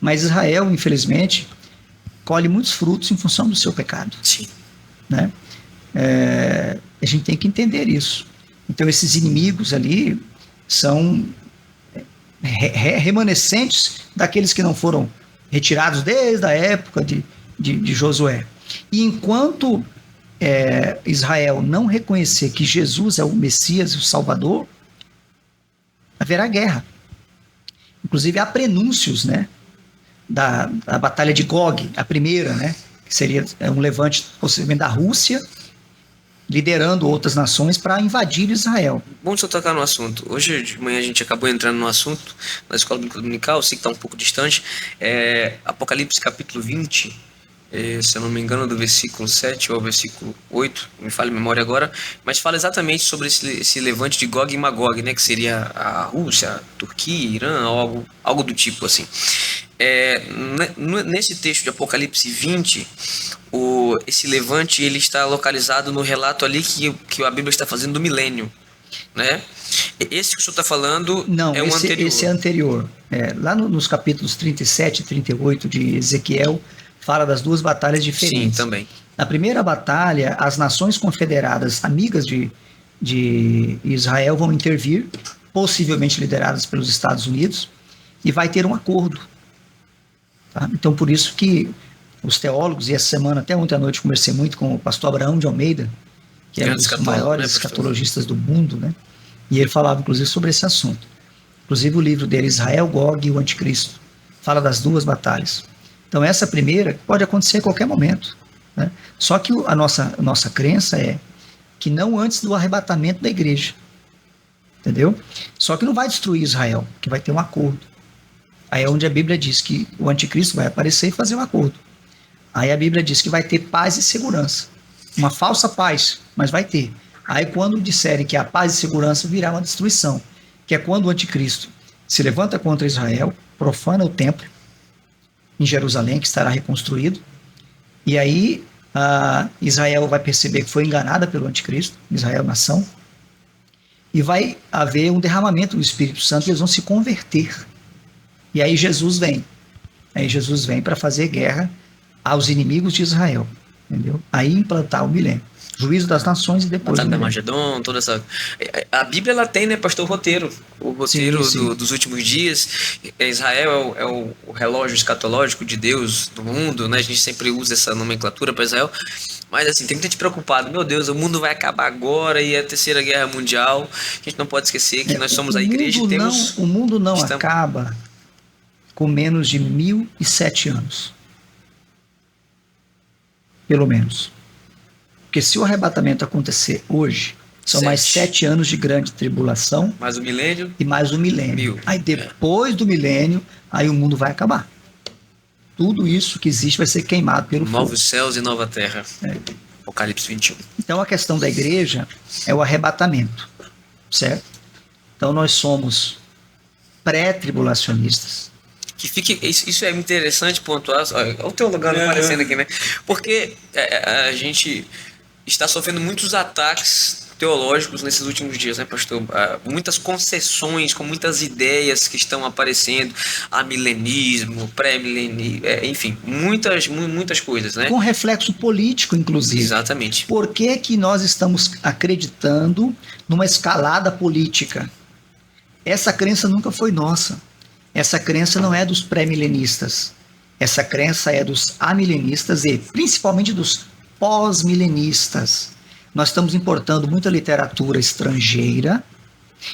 Mas Israel, infelizmente, colhe muitos frutos em função do seu pecado. Sim. Né? A gente tem que entender isso. Então, esses inimigos ali são remanescentes daqueles que não foram retirados desde a época de Josué. E enquanto Israel não reconhecer que Jesus é o Messias, o Salvador, haverá guerra. Inclusive há prenúncios, né, da batalha de Gog, a primeira, né, que seria um levante possivelmente da Rússia, liderando outras nações para invadir Israel. Bom você tocar no assunto. Hoje de manhã a gente acabou entrando no assunto na Escola Bíblica Dominical, eu sei que está um pouco distante, Apocalipse capítulo 20, se eu não me engano, do versículo 7 ao versículo 8, me falha a memória agora, mas fala exatamente sobre esse levante de Gog e Magog, né, que seria a Rússia, a Turquia, Irã, algo do tipo assim. Nesse texto de Apocalipse 20, esse levante ele está localizado no relato ali que a Bíblia está fazendo do milênio, né? Esse que o senhor está falando é um anterior. Esse é anterior. Lá nos capítulos 37 e 38 de Ezequiel, fala das duas batalhas diferentes. Sim, também. Na primeira batalha, as nações confederadas, amigas de Israel, vão intervir, possivelmente lideradas pelos Estados Unidos, e vai ter um acordo. Tá? Então, por isso que os teólogos, e essa semana, até ontem à noite, conversei muito com o pastor Abraão de Almeida, que é um dos maiores escatologistas do mundo, né? E ele falava, inclusive, sobre esse assunto. Inclusive, o livro dele, Israel, Gog e o Anticristo, fala das duas batalhas. Então, essa primeira pode acontecer a qualquer momento, né? Só que a nossa crença é que não antes do arrebatamento da igreja. Entendeu? Só que não vai destruir Israel, que vai ter um acordo. Aí é onde a Bíblia diz que o anticristo vai aparecer e fazer um acordo. Aí a Bíblia diz que vai ter paz e segurança. Uma falsa paz, mas vai ter. Aí quando disserem que a paz e segurança virá uma destruição, que é quando o anticristo se levanta contra Israel, profana o templo em Jerusalém, que estará reconstruído, e aí Israel vai perceber que foi enganada pelo anticristo, Israel nação, e vai haver um derramamento do Espírito Santo e eles vão se converter. E aí Jesus vem. Aí Jesus vem para fazer guerra aos inimigos de Israel. Entendeu? Aí implantar o milênio. Juízo das nações e depois Batalha o da milênio. Magedon, toda essa... A Bíblia, ela tem, né, pastor, o roteiro Sim, sim. dos últimos dias. Israel é o relógio escatológico de Deus do mundo, né? A gente sempre usa essa nomenclatura para Israel. Mas assim, tem muita gente preocupada. Meu Deus, o mundo vai acabar agora e é a Terceira Guerra Mundial. A gente não pode esquecer que nós somos a igreja e temos... O mundo não estamos- acaba com menos de 1007 anos. Pelo menos. Porque se o arrebatamento acontecer hoje, são mais 7 anos de grande tribulação Mas o milênio... e mais um milênio. 1000. Aí depois do milênio, aí o mundo vai acabar. Tudo isso que existe vai ser queimado pelo fogo. Novos céus e nova terra. Apocalipse 21. Então a questão da igreja é o arrebatamento, certo? Então nós somos pré-tribulacionistas. Que fique, isso é interessante pontuar. Olha o teologano aparecendo aqui, né? Porque a gente está sofrendo muitos ataques teológicos nesses últimos dias, né, pastor? Muitas concessões com muitas ideias que estão aparecendo, amilenismo, pré-milenismo, enfim, muitas coisas, né? Com reflexo político, inclusive. Exatamente. Por que que nós estamos acreditando numa escalada política? Essa crença nunca foi nossa. Essa crença não é dos pré-milenistas. Essa crença é dos amilenistas e principalmente dos pós-milenistas. Nós estamos importando muita literatura estrangeira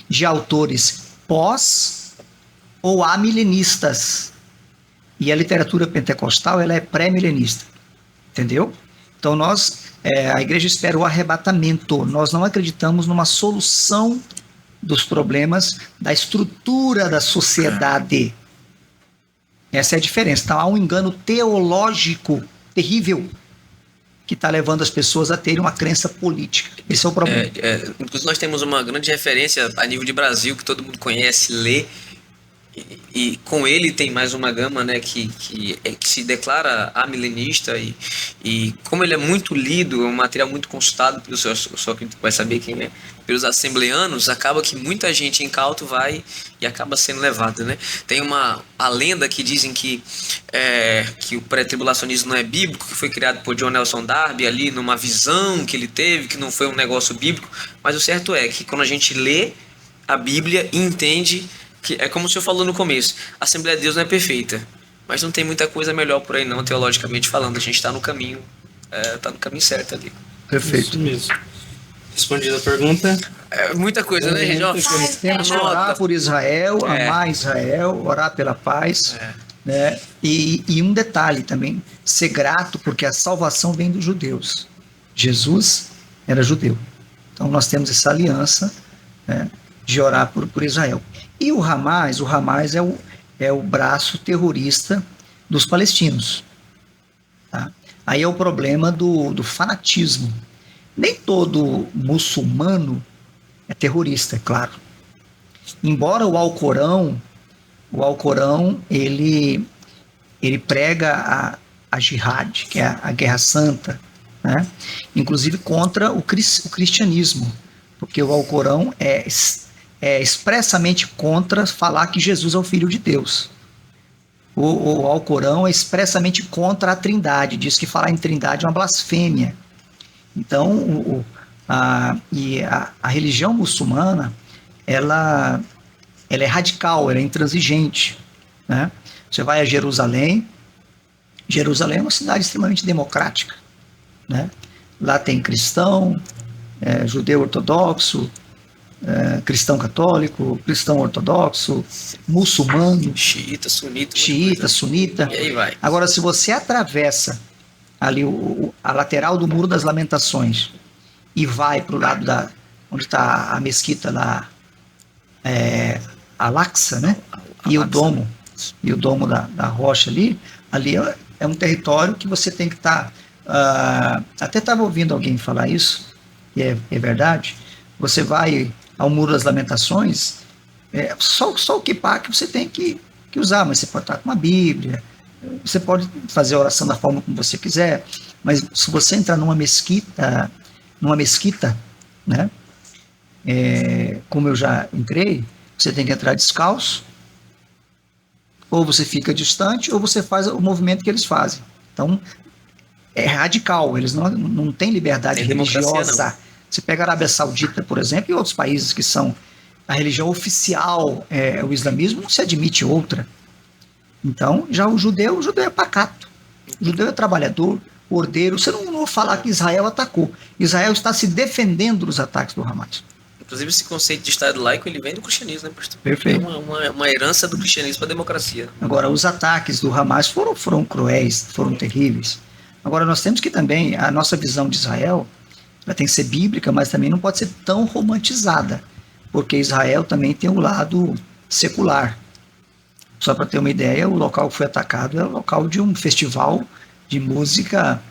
de autores pós ou amilenistas. E a literatura pentecostal ela é pré-milenista. Entendeu? Então a igreja espera o arrebatamento. Nós não acreditamos numa solução dos problemas da estrutura da sociedade. Essa é a diferença. Então há um engano teológico terrível que está levando as pessoas a terem uma crença política. Esse é o problema. Inclusive nós temos uma grande referência a nível de Brasil que todo mundo conhece, lê, e com ele tem mais uma gama, né, que se declara amilenista e como ele é muito lido, é um material muito consultado pelo só que vai saber quem é, pelos assembleanos, acaba que muita gente incauto vai e acaba sendo levada, né? Tem a lenda que dizem que o pré-tribulacionismo não é bíblico, que foi criado por John Nelson Darby ali numa visão que ele teve, que não foi um negócio bíblico, mas o certo é que quando a gente lê a Bíblia e entende que é como o senhor falou no começo, a Assembleia de Deus não é perfeita, mas não tem muita coisa melhor por aí não, teologicamente falando. A gente está no caminho, certo ali. Perfeito. Isso mesmo. Respondida a pergunta. Muita coisa, né, gente? Temos que orar por Israel, amar Israel, orar pela paz. Né? E um detalhe também, ser grato, porque a salvação vem dos judeus. Jesus era judeu. Então nós temos essa aliança, né, de orar por Israel. E o Hamas é o braço terrorista dos palestinos. Tá? Aí é o problema do fanatismo. Nem todo muçulmano é terrorista, é claro. Embora o Alcorão ele prega a jihad, que é a guerra santa, né? Inclusive contra o cristianismo, porque o Alcorão é expressamente contra falar que Jesus é o Filho de Deus. O Alcorão é expressamente contra a Trindade, diz que falar em Trindade é uma blasfêmia. Então, a religião muçulmana, ela é radical, ela é intransigente, né? Você vai a Jerusalém é uma cidade extremamente democrática, né? Lá tem cristão, judeu ortodoxo, cristão católico, cristão ortodoxo, muçulmano, xiita, sunita. E aí vai. Agora, se você atravessa ali a lateral do Muro das Lamentações e vai para o lado onde está a mesquita lá, Al-Aqsa, né? E o domo da rocha ali é um território que você tem que estar. Até estava ouvindo alguém falar isso, e é verdade. Você vai ao Muro das Lamentações, só o kippah que você tem que usar, mas você pode estar com uma Bíblia, você pode fazer a oração da forma como você quiser, mas se você entrar numa mesquita, né, como eu já entrei, você tem que entrar descalço, ou você fica distante, ou você faz o movimento que eles fazem. Então, é radical, eles não têm liberdade religiosa. Você pega a Arábia Saudita, por exemplo, e outros países que são a religião oficial, o islamismo, não se admite outra. Então, já o judeu é pacato. O judeu é trabalhador, ordeiro. Você não vai falar que Israel atacou. Israel está se defendendo dos ataques do Hamas. Inclusive, esse conceito de Estado laico, ele vem do cristianismo, né, pastor? Perfeito. É uma herança do cristianismo para a democracia. Agora, os ataques do Hamas foram cruéis, foram terríveis. Agora, nós temos que também, a nossa visão de Israel, ela tem que ser bíblica, mas também não pode ser tão romantizada, porque Israel também tem um lado secular. Só para ter uma ideia, o local que foi atacado é o local de um festival de música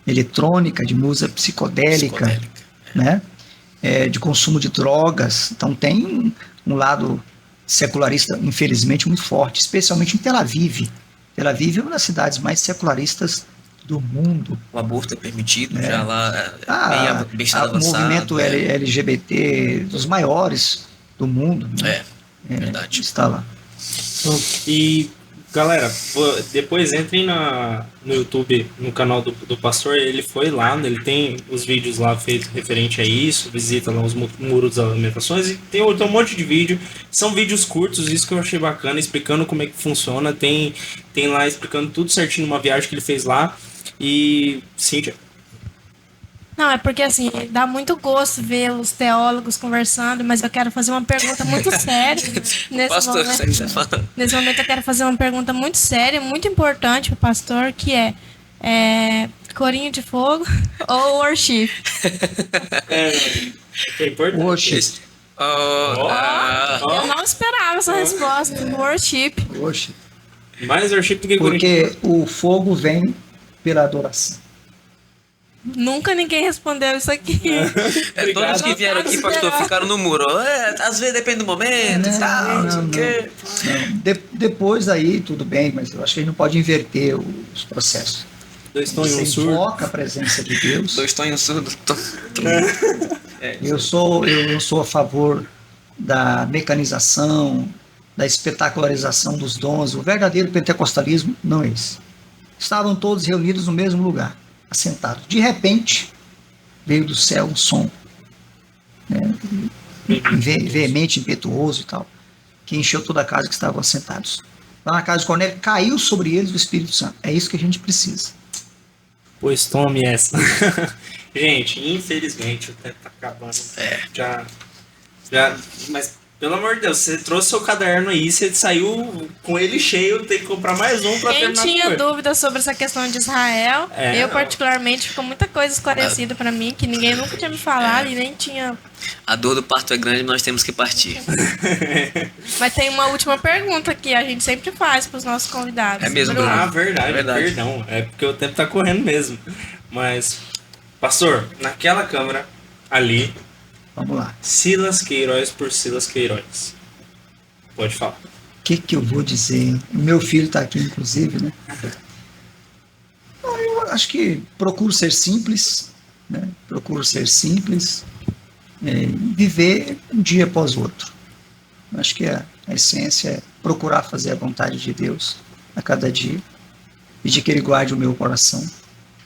eletrônica, de música psicodélica. Né? De consumo de drogas. Então tem um lado secularista, infelizmente, muito forte, especialmente em Tel Aviv. Tel Aviv é uma das cidades mais secularistas do mundo. O aborto é permitido, já lá bem o movimento LGBT dos maiores do mundo. Né? Verdade. Está lá. E galera, depois entrem no YouTube, no canal do pastor, ele foi lá, ele tem os vídeos lá feitos referente a isso, visita lá os muros das lamentações, e tem um monte de vídeo, são vídeos curtos, isso que eu achei bacana, explicando como é que funciona, tem lá explicando tudo certinho uma viagem que ele fez lá. E Cíntia? Não, é porque assim, dá muito gosto ver os teólogos conversando, mas eu quero fazer uma pergunta muito séria. Nesse momento eu quero fazer uma pergunta muito séria, muito importante para o pastor, que é corinho de fogo ou worship? É importante. Worship. Eu não esperava essa resposta. Worship. Mais worship do que corinho. Porque o fogo vem pela adoração. Nunca ninguém respondeu isso aqui. Todos que vieram aqui, pastor, ficaram no muro. Às vezes depende do momento e tal, não sei o quê. Depois aí, tudo bem, mas eu acho que a gente não pode inverter os processos. Dois tons e um surdo. Você invoca a presença de Deus. Dois tons e um surdo. Eu sou a favor da mecanização, da espetacularização dos dons. O verdadeiro pentecostalismo não é esse. Estavam todos reunidos no mesmo lugar, assentados. De repente, veio do céu um som, né, veemente, impetuoso e tal, que encheu toda a casa que estavam assentados. Lá na casa de Cornélio, caiu sobre eles o Espírito Santo. É isso que a gente precisa. Pois tome essa. Gente, infelizmente o tempo tá acabando. Já, mas pelo amor de Deus, você trouxe seu caderno aí, você saiu com ele cheio, tem que comprar mais um pra terminar. Quem tinha dúvida sobre essa questão de Israel, eu particularmente, ficou muita coisa esclarecida pra mim, que ninguém nunca tinha me falado e nem tinha... A dor do parto é grande, nós temos que partir. Mas tem uma última pergunta que a gente sempre faz pros nossos convidados. É mesmo, Bruno? Ah, verdade, perdão. É porque o tempo tá correndo mesmo. Mas, pastor, naquela câmera ali... Vamos lá. Silas Queiroz por Silas Queiroz. Pode falar. O que eu vou dizer? O meu filho está aqui, inclusive, né? Eu acho que procuro ser simples, né? Procuro ser simples, viver um dia após o outro. Eu acho que a essência é procurar fazer a vontade de Deus a cada dia, pedir que Ele guarde o meu coração,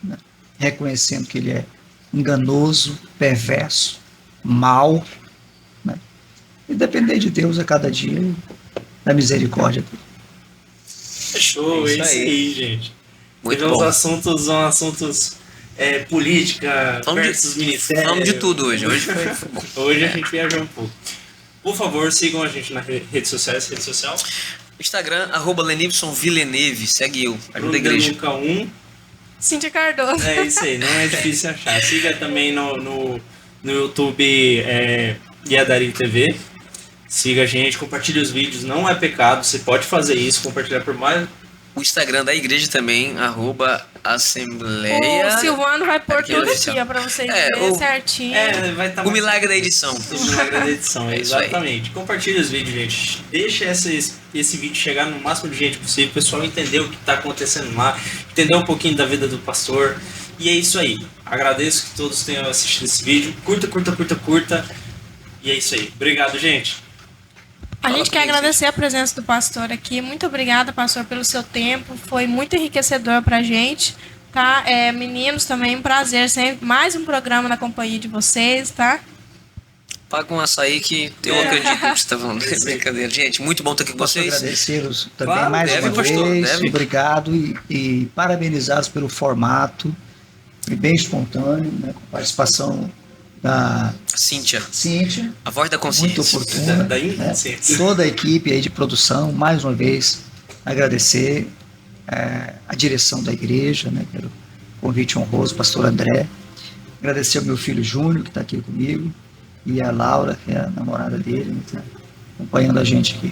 né? Reconhecendo que Ele é enganoso, perverso, mal, né? E depender de Deus a cada dia, da misericórdia dele. Fechou, é isso aí, gente. Muito Teve bom. Uns assuntos política versus ministério. Falamos de tudo hoje. Hoje foi bom. Hoje a gente viajou um pouco. Por favor, sigam a gente nas redes sociais. Rede social? Instagram, @lenivsonvilleneuve. Segue eu. Ajuda a igreja. Luca 1. Cíntia Cardoso. É isso aí, não é difícil achar. Siga também no YouTube Yadari TV. Siga a gente, compartilhe os vídeos, não é pecado, você pode fazer isso, compartilhar por mais. O Instagram da igreja também, @assembleia. O Silvano vai pôr Aqui, tudo oficial. aqui, ó, pra vocês verem certinho. Vai estar O milagre da edição. O milagre da edição, É isso aí. exatamente. Compartilhe os vídeos, gente. Deixa esse vídeo chegar no máximo de gente possível, o pessoal entender o que está acontecendo lá, entender um pouquinho da vida do pastor. E é isso aí. Agradeço que todos tenham assistido esse vídeo. Curta. E é isso aí. Obrigado, gente. A gente quer agradecer a presença do pastor aqui. Muito obrigada, pastor, pelo seu tempo. Foi muito enriquecedor pra gente, tá? Meninos, também um prazer. Sempre mais um programa na companhia de vocês, tá? Paga um açaí que eu acredito no que você está falando. É brincadeira. Gente, muito bom estar aqui com Posso vocês. agradecê-los também Claro, mais deve, uma pastor, vez. deve. Obrigado e parabenizá-los pelo formato. Foi bem espontâneo, né, com a participação da Cíntia, Cíntia, a voz da muito consciência. oportuna. Da né? inconsciência. Toda a equipe aí de produção, mais uma vez, agradecer a direção da igreja, né, pelo convite honroso, pastor André. Agradecer ao meu filho Júnior, que está aqui comigo, e a Laura, que é a namorada dele, né, que está acompanhando a gente aqui.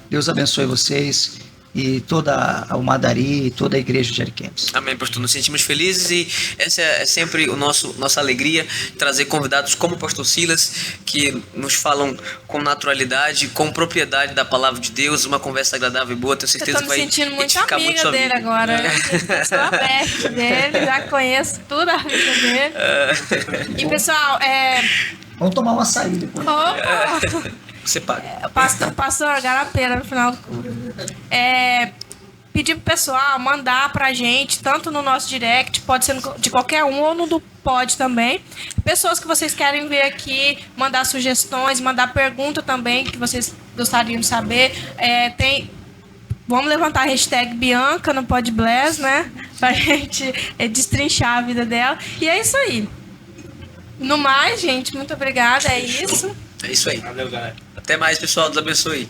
Deus abençoe vocês e toda a Almadari e toda a igreja de Ariquemes. Amém, pastor. Nos sentimos felizes e essa é sempre nossa alegria, trazer convidados como o pastor Silas, que nos falam com naturalidade, com propriedade da palavra de Deus, uma conversa agradável e boa. Tenho Eu certeza tô que me vai sentindo muito edificar muito amiga sua dele vida. agora. Eu sou a Beth dele, já conheço tudo a vida dele. E, pessoal, Vamos tomar um açaí depois. opa! Você paga. Pastor Garapeira no final do culto. Pedir pro pessoal mandar pra gente, tanto no nosso direct, pode ser de qualquer um, ou no do pod também. Pessoas que vocês querem ver aqui, mandar sugestões, mandar pergunta também, que vocês gostariam de saber. Vamos levantar a hashtag Bianca no PodBless, né? Pra gente destrinchar a vida dela. E é isso aí. No mais, gente, muito obrigada. É isso. É isso aí. Valeu, galera. Até mais, pessoal. Deus abençoe.